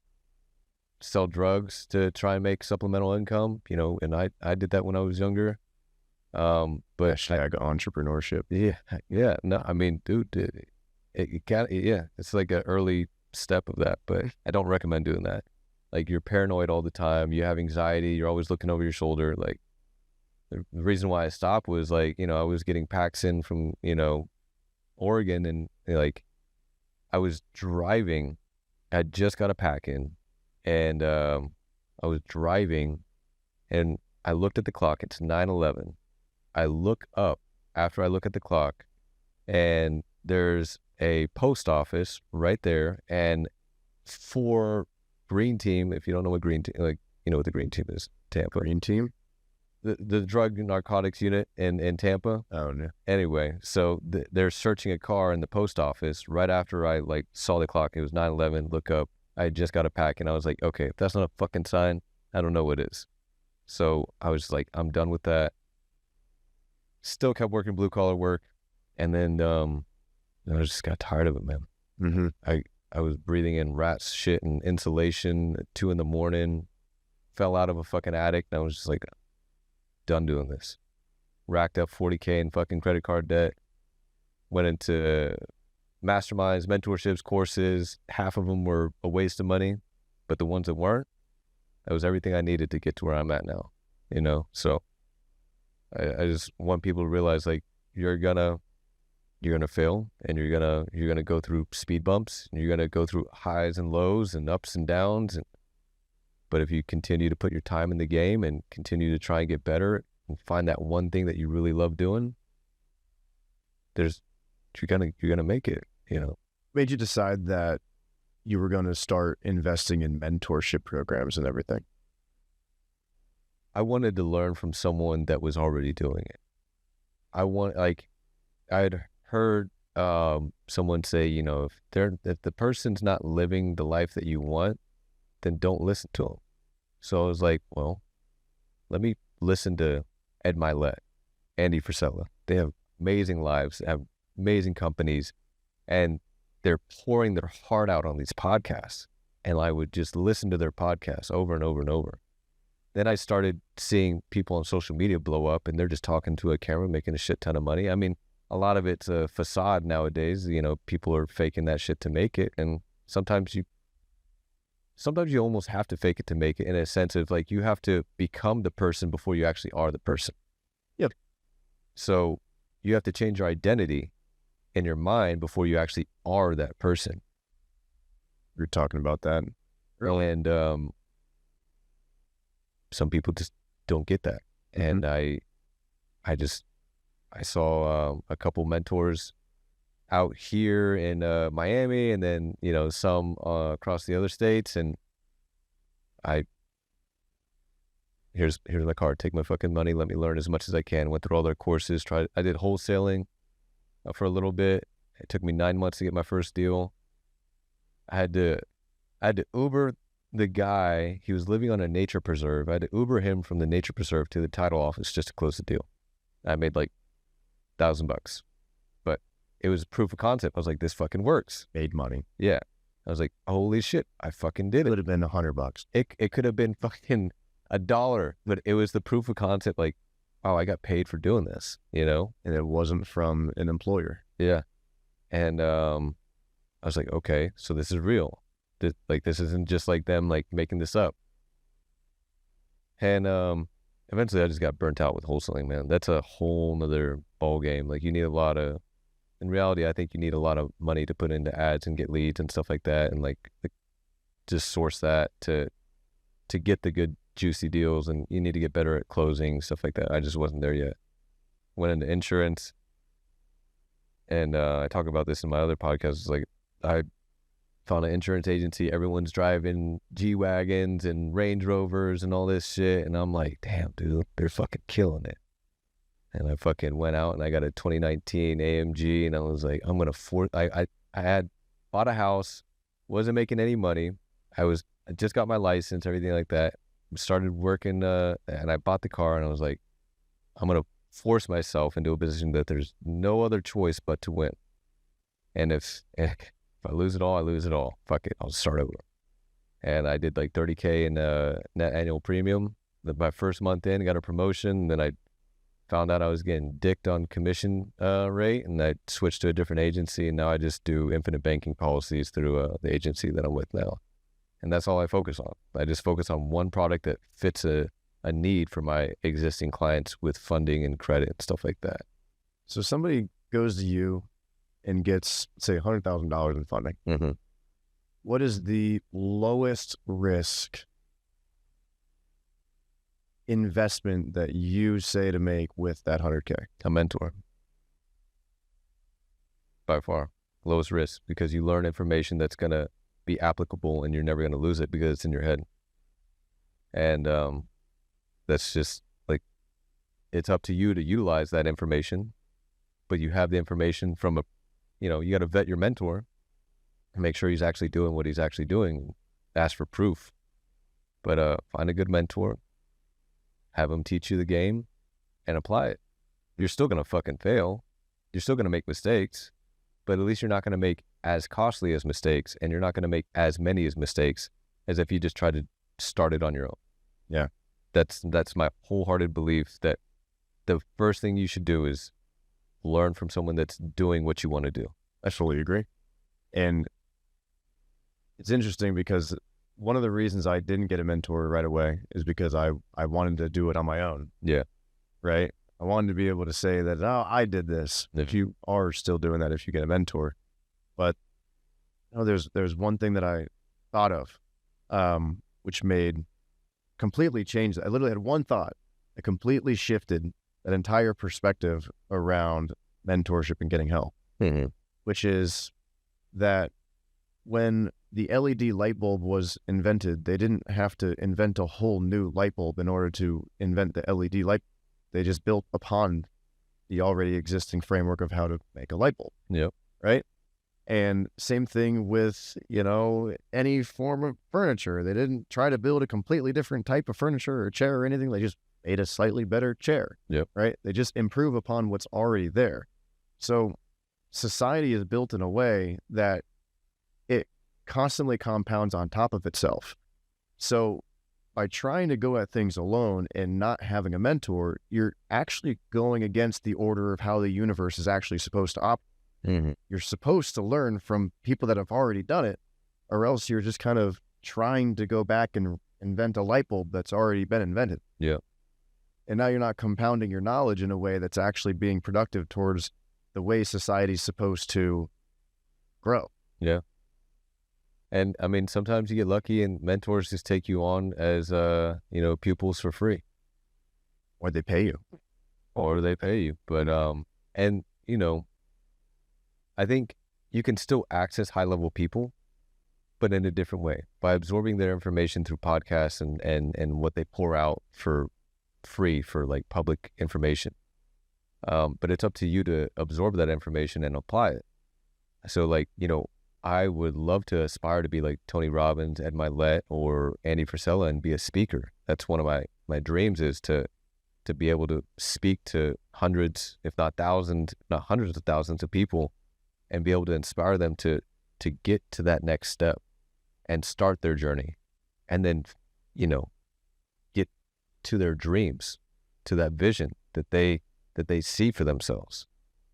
sell drugs to try and make supplemental income, you know, and I did that when I was younger. But Hashtag entrepreneurship. Yeah. No, I mean, dude, it's like an early step of that, but I don't recommend doing that. Like, you're paranoid all the time. You have anxiety. You're always looking over your shoulder. Like, the reason why I stopped was, like, you know, I was getting packs in from, you know, Oregon, and like, I was driving. I just got a pack in, and I was driving, and I looked at the clock. It's 9:11. I look up after I look at the clock, and there's a post office right there, and 4 green team. If you don't know what green team, like, you know what the green team is, Tampa. Green team? The drug narcotics unit in Tampa. Oh, no. Anyway, so they're searching a car in the post office right after I, like, saw the clock. It was 9:11. Look up. I just got a pack, and I was like, okay, if that's not a fucking sign, I don't know what is. So I was like, I'm done with that. Still kept working blue collar work, and then I just got tired of it, man. I was breathing in rats shit and insulation at 2 a.m. Fell out of a fucking attic, and I was just like, done doing this. Racked up $40K in fucking credit card debt. Went into masterminds, mentorships, courses. Half of them were a waste of money, but the ones that weren't, that was everything I needed to get to where I'm at now, you know? So I just want people to realize, like, you're gonna fail, and you're gonna go through speed bumps, and you're gonna go through highs and lows and ups and downs, but if you continue to put your time in the game and continue to try and get better and find that one thing that you really love doing, you're gonna make it, you know. Made you decide that you were going to start investing in mentorship programs and everything? I wanted to learn from someone that was already doing it. I'd heard someone say, you know, if the person's not living the life that you want, then don't listen to them. So I was like, well, let me listen to Ed Milet, Andy Frisella. They have amazing lives, have amazing companies, and they're pouring their heart out on these podcasts. And I would just listen to their podcasts over and over and over. Then I started seeing people on social media blow up, and they're just talking to a camera, making a shit ton of money. I mean, a lot of it's a facade nowadays. You know, people are faking that shit to make it. And sometimes you almost have to fake it to make it, in a sense of, like, you have to become the person before you actually are the person. Yep. So you have to change your identity in your mind before you actually are that person. You're talking about that. And some people just don't get that. And I saw a couple mentors out here in Miami, and then, you know, some across the other states, and here's my card, take my fucking money, let me learn as much as I can. Went through all their courses, I did wholesaling for a little bit. It took me 9 months to get my first deal. I had to Uber the guy. He was living on a nature preserve. I had to Uber him from the nature preserve to the title office just to close the deal. I made like $1,000, but it was proof of concept. I was like, this fucking works. Made money. Yeah. I was like, holy shit, I fucking did It it. would have been $100. It could have been fucking $1, but it was the proof of concept. Like, wow, I got paid for doing this, you know? And it wasn't from an employer. Yeah. And I was like, okay, so this is real. This isn't just like them like making this up. And eventually I just got burnt out with wholesaling, man. That's a whole nother ball game. Like, you need a lot of, in reality, I think you need a lot of money to put into ads and get leads and stuff like that, and like just source that to get the good juicy deals, and you need to get better at closing, stuff like that. I just wasn't there yet. Went into insurance, and I talk about this in my other podcasts. It's like, I found an insurance agency, everyone's driving G-Wagons and Range Rovers and all this shit, and I'm like, damn, dude, they're fucking killing it. And I fucking went out and I got a 2019 AMG, and I was like, I'm gonna I had bought a house, wasn't making any money. I just got my license, everything like that. Started working, and I bought the car, and I was like, I'm gonna force myself into a position that there's no other choice but to win. And if I lose it all, I lose it all. Fuck it, I'll start over. And I did like $30K in net annual premium. My first month in, got a promotion, and then I found out I was getting dicked on commission rate, and I switched to a different agency, and now I just do infinite banking policies through the agency that I'm with now. And that's all I focus on. I just focus on one product that fits a need for my existing clients with funding and credit and stuff like that. So somebody goes to you and gets, say, $100,000 in funding. Mm-hmm. What is the lowest risk investment that you say to make with that 100K? A mentor. By far. Lowest risk, because you learn information that's going to be applicable, and you're never going to lose it because it's in your head. And that's just like, it's up to you to utilize that information, but you have the information from you got to vet your mentor and make sure he's actually doing what he's actually doing. Ask for proof. But find a good mentor, have him teach you the game, and apply it. You're still going to fucking fail. You're still going to make mistakes, but at least you're not going to make as costly as mistakes, and you're not going to make as many as mistakes as if you just try to start it on your own. Yeah. That's my wholehearted belief, that the first thing you should do is learn from someone that's doing what you want to do. I fully agree. And it's interesting because one of the reasons I didn't get a mentor right away is because I wanted to do it on my own. Yeah. Right? I wanted to be able to say that, oh, I did this. If you are still doing that, if you get a mentor. But there's one thing that I thought of, which completely changed. I literally had one thought that completely shifted that entire perspective around mentorship and getting help, which is that when the LED light bulb was invented, they didn't have to invent a whole new light bulb in order to invent the LED light. They just built upon the already existing framework of how to make a light bulb. Yep. Right? And same thing with, any form of furniture. They didn't try to build a completely different type of furniture or chair or anything. They just made a slightly better chair. Yep. Right? They just improve upon what's already there. So society is built in a way that it constantly compounds on top of itself. So by trying to go at things alone and not having a mentor, you're actually going against the order of how the universe is actually supposed to operate. You're supposed to learn from people that have already done it, or else you're just kind of trying to go back and invent a light bulb that's already been invented. Yeah. And now you're not compounding your knowledge in a way that's actually being productive towards the way society's supposed to grow. Yeah. And I mean, sometimes you get lucky and mentors just take you on as, pupils for free. Or they pay you. But, I think you can still access high level people, but in a different way, by absorbing their information through podcasts and what they pour out for free for like public information. But it's up to you to absorb that information and apply it. So I would love to aspire to be like Tony Robbins, Ed Milet, or Andy Frisella and be a speaker. That's one of my dreams, is to be able to speak to hundreds, if not thousands, not hundreds of thousands of people and be able to inspire them to get to that next step and start their journey, and then, you know, get to their dreams, to that vision that they see for themselves.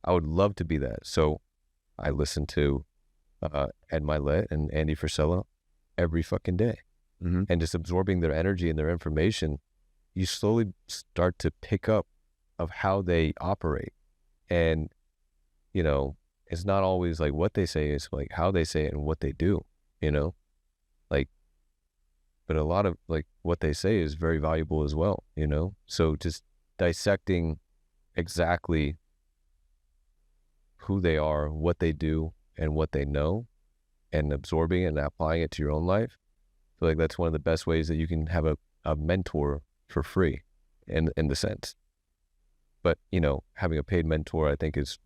I would love to be that. So I listen to Ed Milet and Andy Frisella every fucking day. And just absorbing their energy and their information, you slowly start to pick up of how they operate. And, you know, it's not always like what they say, it's like how they say it and what they do, you know, like, but a lot of like what they say is very valuable as well, you know? So just dissecting exactly who they are, what they do, and what they know, and absorbing it and applying it to your own life. I feel like that's one of the best ways that you can have a mentor for free in the sense. But, you know, having a paid mentor, I think, is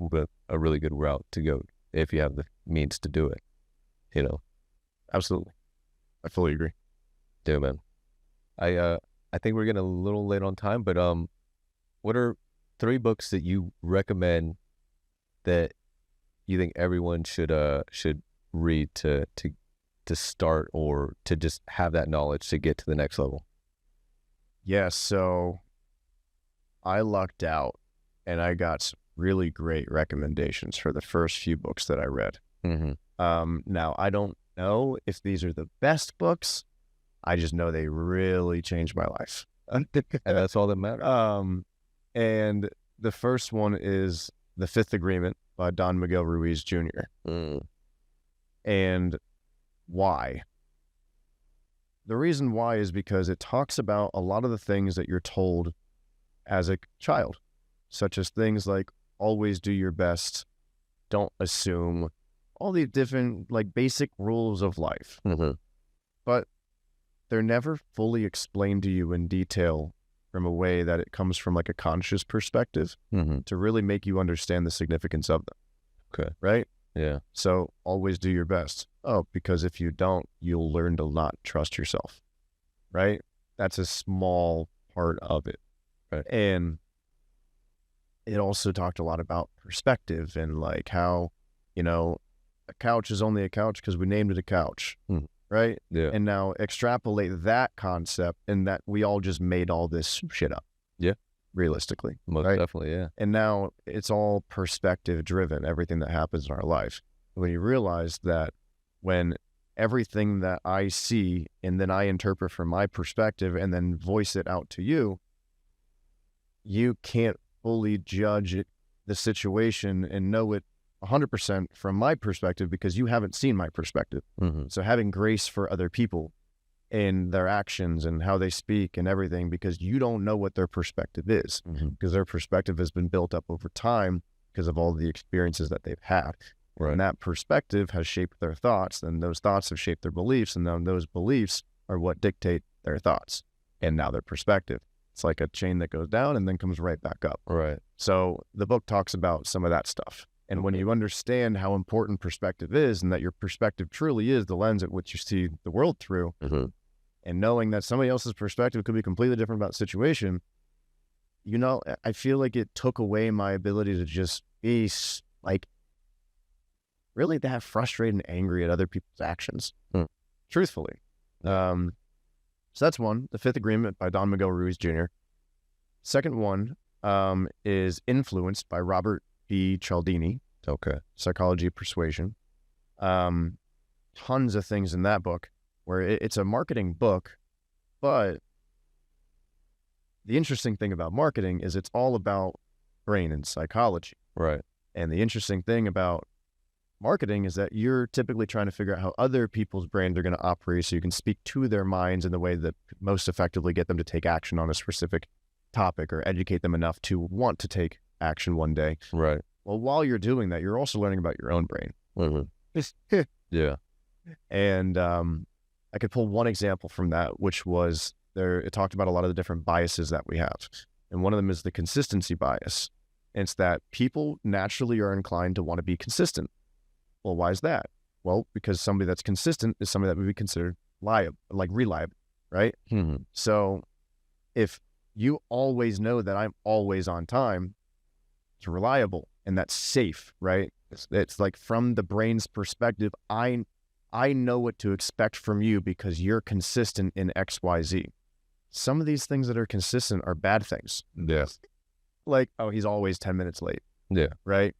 a really good route to go if you have the means to do it, you know? Absolutely. I fully agree. Yeah, man. I think we're getting a little late on time, but what are 3 books that you recommend that you think everyone should read to start, or to just have that knowledge to get to the next level? Yeah, so I lucked out and I got some really great recommendations for the first few books that I read. Now, I don't know if these are the best books. I just know they really changed my life. And that's all that matters. And the first one is The Fifth Agreement by Don Miguel Ruiz Jr. And why? The reason why is because it talks about a lot of the things that you're told as a child, such as things like always do your best, don't assume, all these different like basic rules of life. But they're never fully explained to you in detail from a way that it comes from like a conscious perspective to really make you understand the significance of them. Okay. Right? Yeah. So always do your best. Oh, because if you don't, you'll learn to not trust yourself. Right? That's a small part of it. Right. And it also talked a lot about perspective and like how, you know, a couch is only a couch because we named it a couch. Right? Yeah. And now extrapolate that concept and that we all just made all this shit up. Yeah. Realistically. Most right? definitely, yeah. And now it's all perspective driven, everything that happens in our life. When you realize that when everything that I see and then I interpret from my perspective and then voice it out to you, you can't fully judge it, the situation and know it 100% from my perspective because you haven't seen my perspective. So having grace for other people in their actions and how they speak and everything, because you don't know what their perspective is, because their perspective has been built up over time because of all the experiences that they've had. Right. And that perspective has shaped their thoughts, and those thoughts have shaped their beliefs, and then those beliefs are what dictate their thoughts and now their perspective. It's like a chain that goes down and then comes right back up. Right. So the book talks about some of that stuff. And when you understand how important perspective is and that your perspective truly is the lens at which you see the world through, and knowing that somebody else's perspective could be completely different about the situation, you know, I feel like it took away my ability to just be like really that frustrated and angry at other people's actions, truthfully. So that's one, The Fifth Agreement by Don Miguel Ruiz Jr. Second one is Influenced by Robert B. Cialdini. Okay. Psychology of Persuasion. Tons of things in that book where it's a marketing book, but the interesting thing about marketing is it's all about brain and psychology. Right. And the interesting thing about marketing is that you're typically trying to figure out how other people's brains are going to operate so you can speak to their minds in the way that could most effectively get them to take action on a specific topic or educate them enough to want to take action one day. Right. Well, while you're doing that, you're also learning about your own brain. Yeah. And I could pull one example from that, which was it talked about a lot of the different biases that we have. And one of them is the consistency bias. And it's that people naturally are inclined to want to be consistent. Well, why is that? Well, because somebody that's consistent is somebody that would be considered reliable, right? So if you always know that I'm always on time, it's reliable, and that's safe, right? It's like from the brain's perspective, I know what to expect from you because you're consistent in XYZ. Some of these things that are consistent are bad things. Yes. Like, oh, he's always 10 minutes late. Yeah. Right?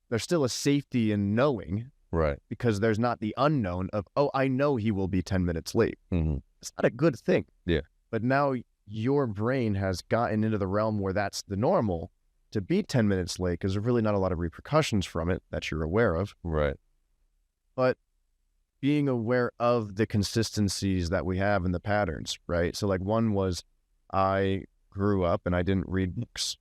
There's still a safety in knowing, right? Because there's not the unknown of, oh, I know he will be 10 minutes late. Mm-hmm. It's not a good thing. Yeah. But now your brain has gotten into the realm where that's the normal to be 10 minutes late because there's really not a lot of repercussions from it that you're aware of. Right. But being aware of the consistencies that we have in the patterns, right? So like one was I grew up and I didn't read books.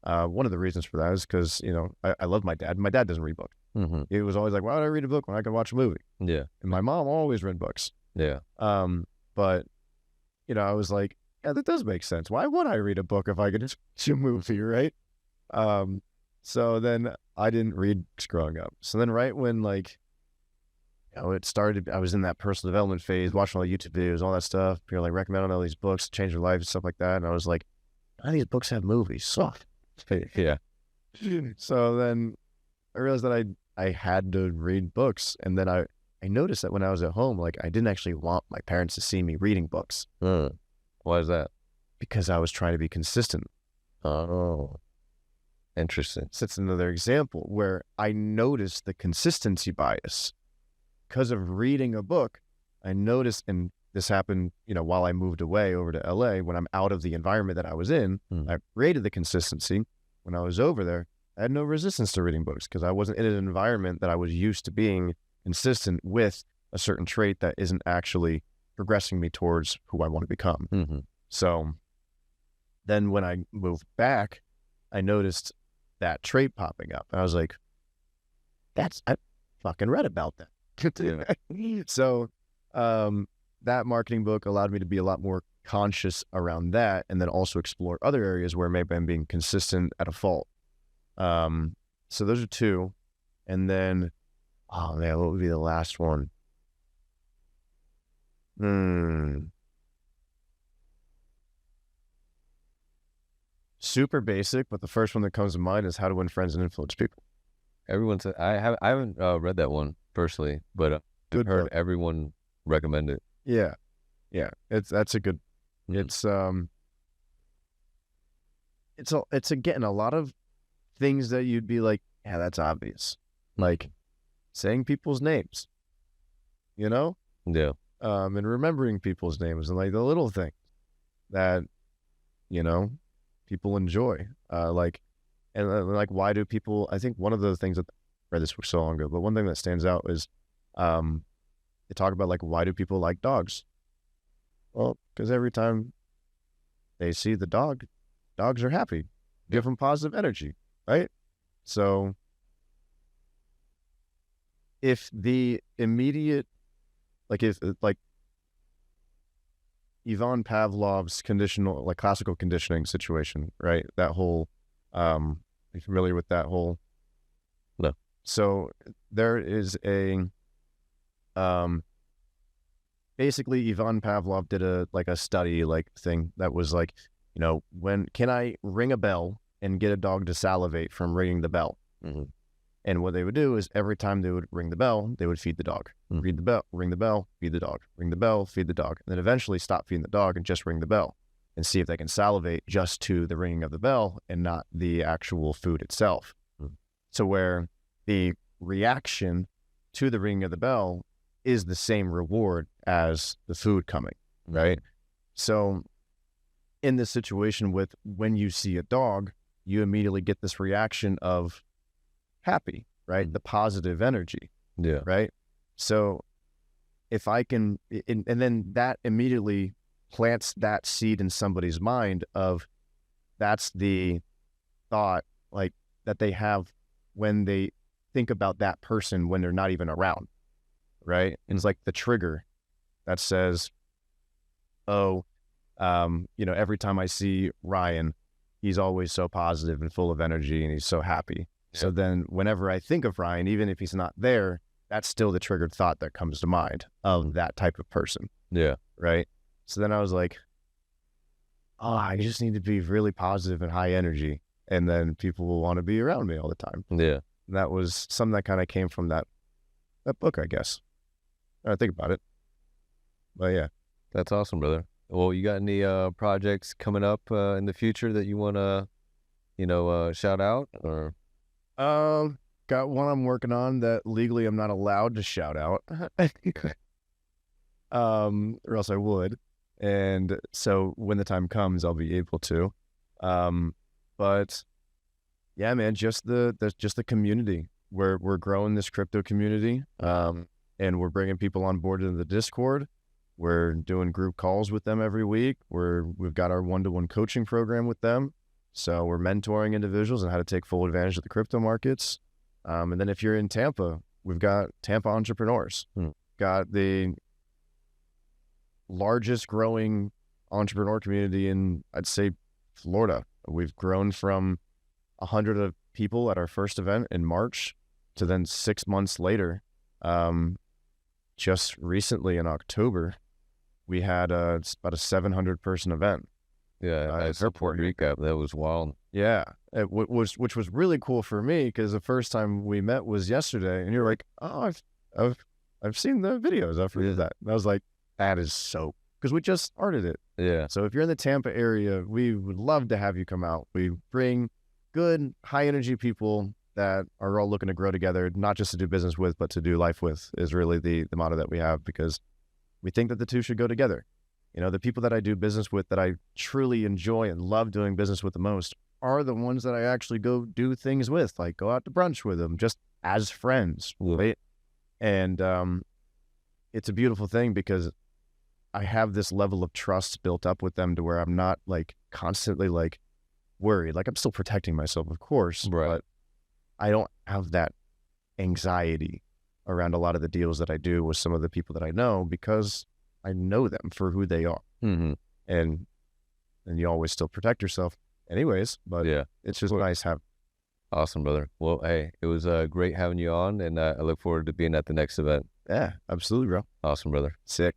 One of the reasons for that is because, you know, I love my dad. My dad doesn't read books. Mm-hmm. He was always like, why would I read a book when I can watch a movie? Yeah. And my mom always read books. Yeah. But, you know, I was like, yeah, that does make sense. Why would I read a book if I could just watch a movie, right? So then I didn't read books growing up. So then right when, like, you know, it started, I was in that personal development phase, watching all the YouTube videos, all that stuff. People like recommending all these books, change their life and stuff like that. And I was like, none of these books have movies. Soft. Yeah. So then I realized that I had to read books. And then I noticed that when I was at home, like I didn't actually want my parents to see me reading books. Why is that? Because I was trying to be consistent. Oh, interesting. So that's another example where I noticed the consistency bias. Because of reading a book, I noticed, and this happened, you know, while I moved away over to LA, when I'm out of the environment that I was in, I created the consistency. When I was over there, I had no resistance to reading books because I wasn't in an environment that I was used to being consistent with a certain trait that isn't actually progressing me towards who I want to become. Mm-hmm. So then when I moved back, I noticed that trait popping up. And I was like, I fucking read about that. So that marketing book allowed me to be a lot more conscious around that, and then also explore other areas where maybe I'm being consistent at a fault. So those are two. And then, oh man, what would be the last one? Super basic, but the first one that comes to mind is how to win friends and influence people. Everyone said I haven't read that one personally, but I've heard everyone recommend it. Yeah, that's a good. Mm-hmm. It's again a lot of things that you'd be like, yeah, that's obvious, like saying people's names, you know, Yeah. and remembering people's names and like the little things that, you know, people enjoy, like why do people? I think one of the things that I read this book so long ago, but one thing that stands out is, they talk about like why do people like dogs? Well, because every time they see the dog, dogs are happy, give them positive energy, right? So if the immediate, like Ivan Pavlov's conditional, like classical conditioning situation, right? That whole, are you familiar with that whole? No. So there is a, basically Ivan Pavlov did a study thing that was like, you know, when can I ring a bell and get a dog to salivate from ringing the bell? Mm-hmm. And what they would do is every time they would ring the bell, they would feed the dog. Mm-hmm. Read the bell, ring the bell, feed the dog, ring the bell, feed the dog, and then eventually stop feeding the dog and just ring the bell and see if they can salivate just to the ringing of the bell and not the actual food itself. Mm-hmm. So where the reaction to the ringing of the bell is the same reward as the food coming, right? So in this situation with when you see a dog, you immediately get this reaction of happy, right? The positive energy, Yeah. right? So if I can, and then that immediately plants that seed in somebody's mind of that's the thought like that they have when they think about that person when they're not even around, right? And it's like the trigger that says, oh, you know, every time I see Ryan, he's always so positive and full of energy and he's so happy. Yeah. So then whenever I think of Ryan, even if he's not there, that's still the triggered thought that comes to mind of that type of person. Yeah. Right. So then I was like, oh, I just need to be really positive and high energy. and then people will want to be around me all the time. Yeah. And that was something that kind of came from that book, I guess. I think about it. But yeah. That's awesome, brother. Well, you got any projects coming up in the future that you want to, shout out? Or Got one I'm working on that legally I'm not allowed to shout out. Or else I would. And so when the time comes, I'll be able to. But yeah, man, just the community. We're growing this crypto community. And we're bringing people on board into the Discord. We're doing group calls with them every week. We've got our one-to-one coaching program with them. So we're mentoring individuals on how to take full advantage of the crypto markets. And then if you're in Tampa, we've got Tampa entrepreneurs. Got the largest growing entrepreneur community in, I'd say, Florida. We've grown from 100 of people at our first event in March to then 6 months later. Just recently in October, we had about a 700-person event. Yeah, I saw Puerto Rico. That was wild. Yeah, which was really cool for me because the first time we met was yesterday, and you're like, "Oh, I've seen the videos. I've heard of that." And I was like, "That is so," because we just started it. Yeah. So if you're in the Tampa area, we would love to have you come out. We bring good, high energy people that are all looking to grow together, not just to do business with, but to do life with, is really the motto that we have, because we think that the two should go together. The people that I do business with that I truly enjoy and love doing business with the most are the ones that I actually go do things with, like go out to brunch with them just as friends, right? And it's a beautiful thing because I have this level of trust built up with them to where I'm not like constantly like worried. Like I'm still protecting myself, of course, but I don't have that anxiety around a lot of the deals that I do with some of the people that I know, because I know them for who they are. Mm-hmm. And you always still protect yourself anyways, but yeah, it's just nice having. Awesome, brother. Well, hey, it was great having you on, and I look forward to being at the next event. Yeah, absolutely, bro. Awesome, brother. Sick.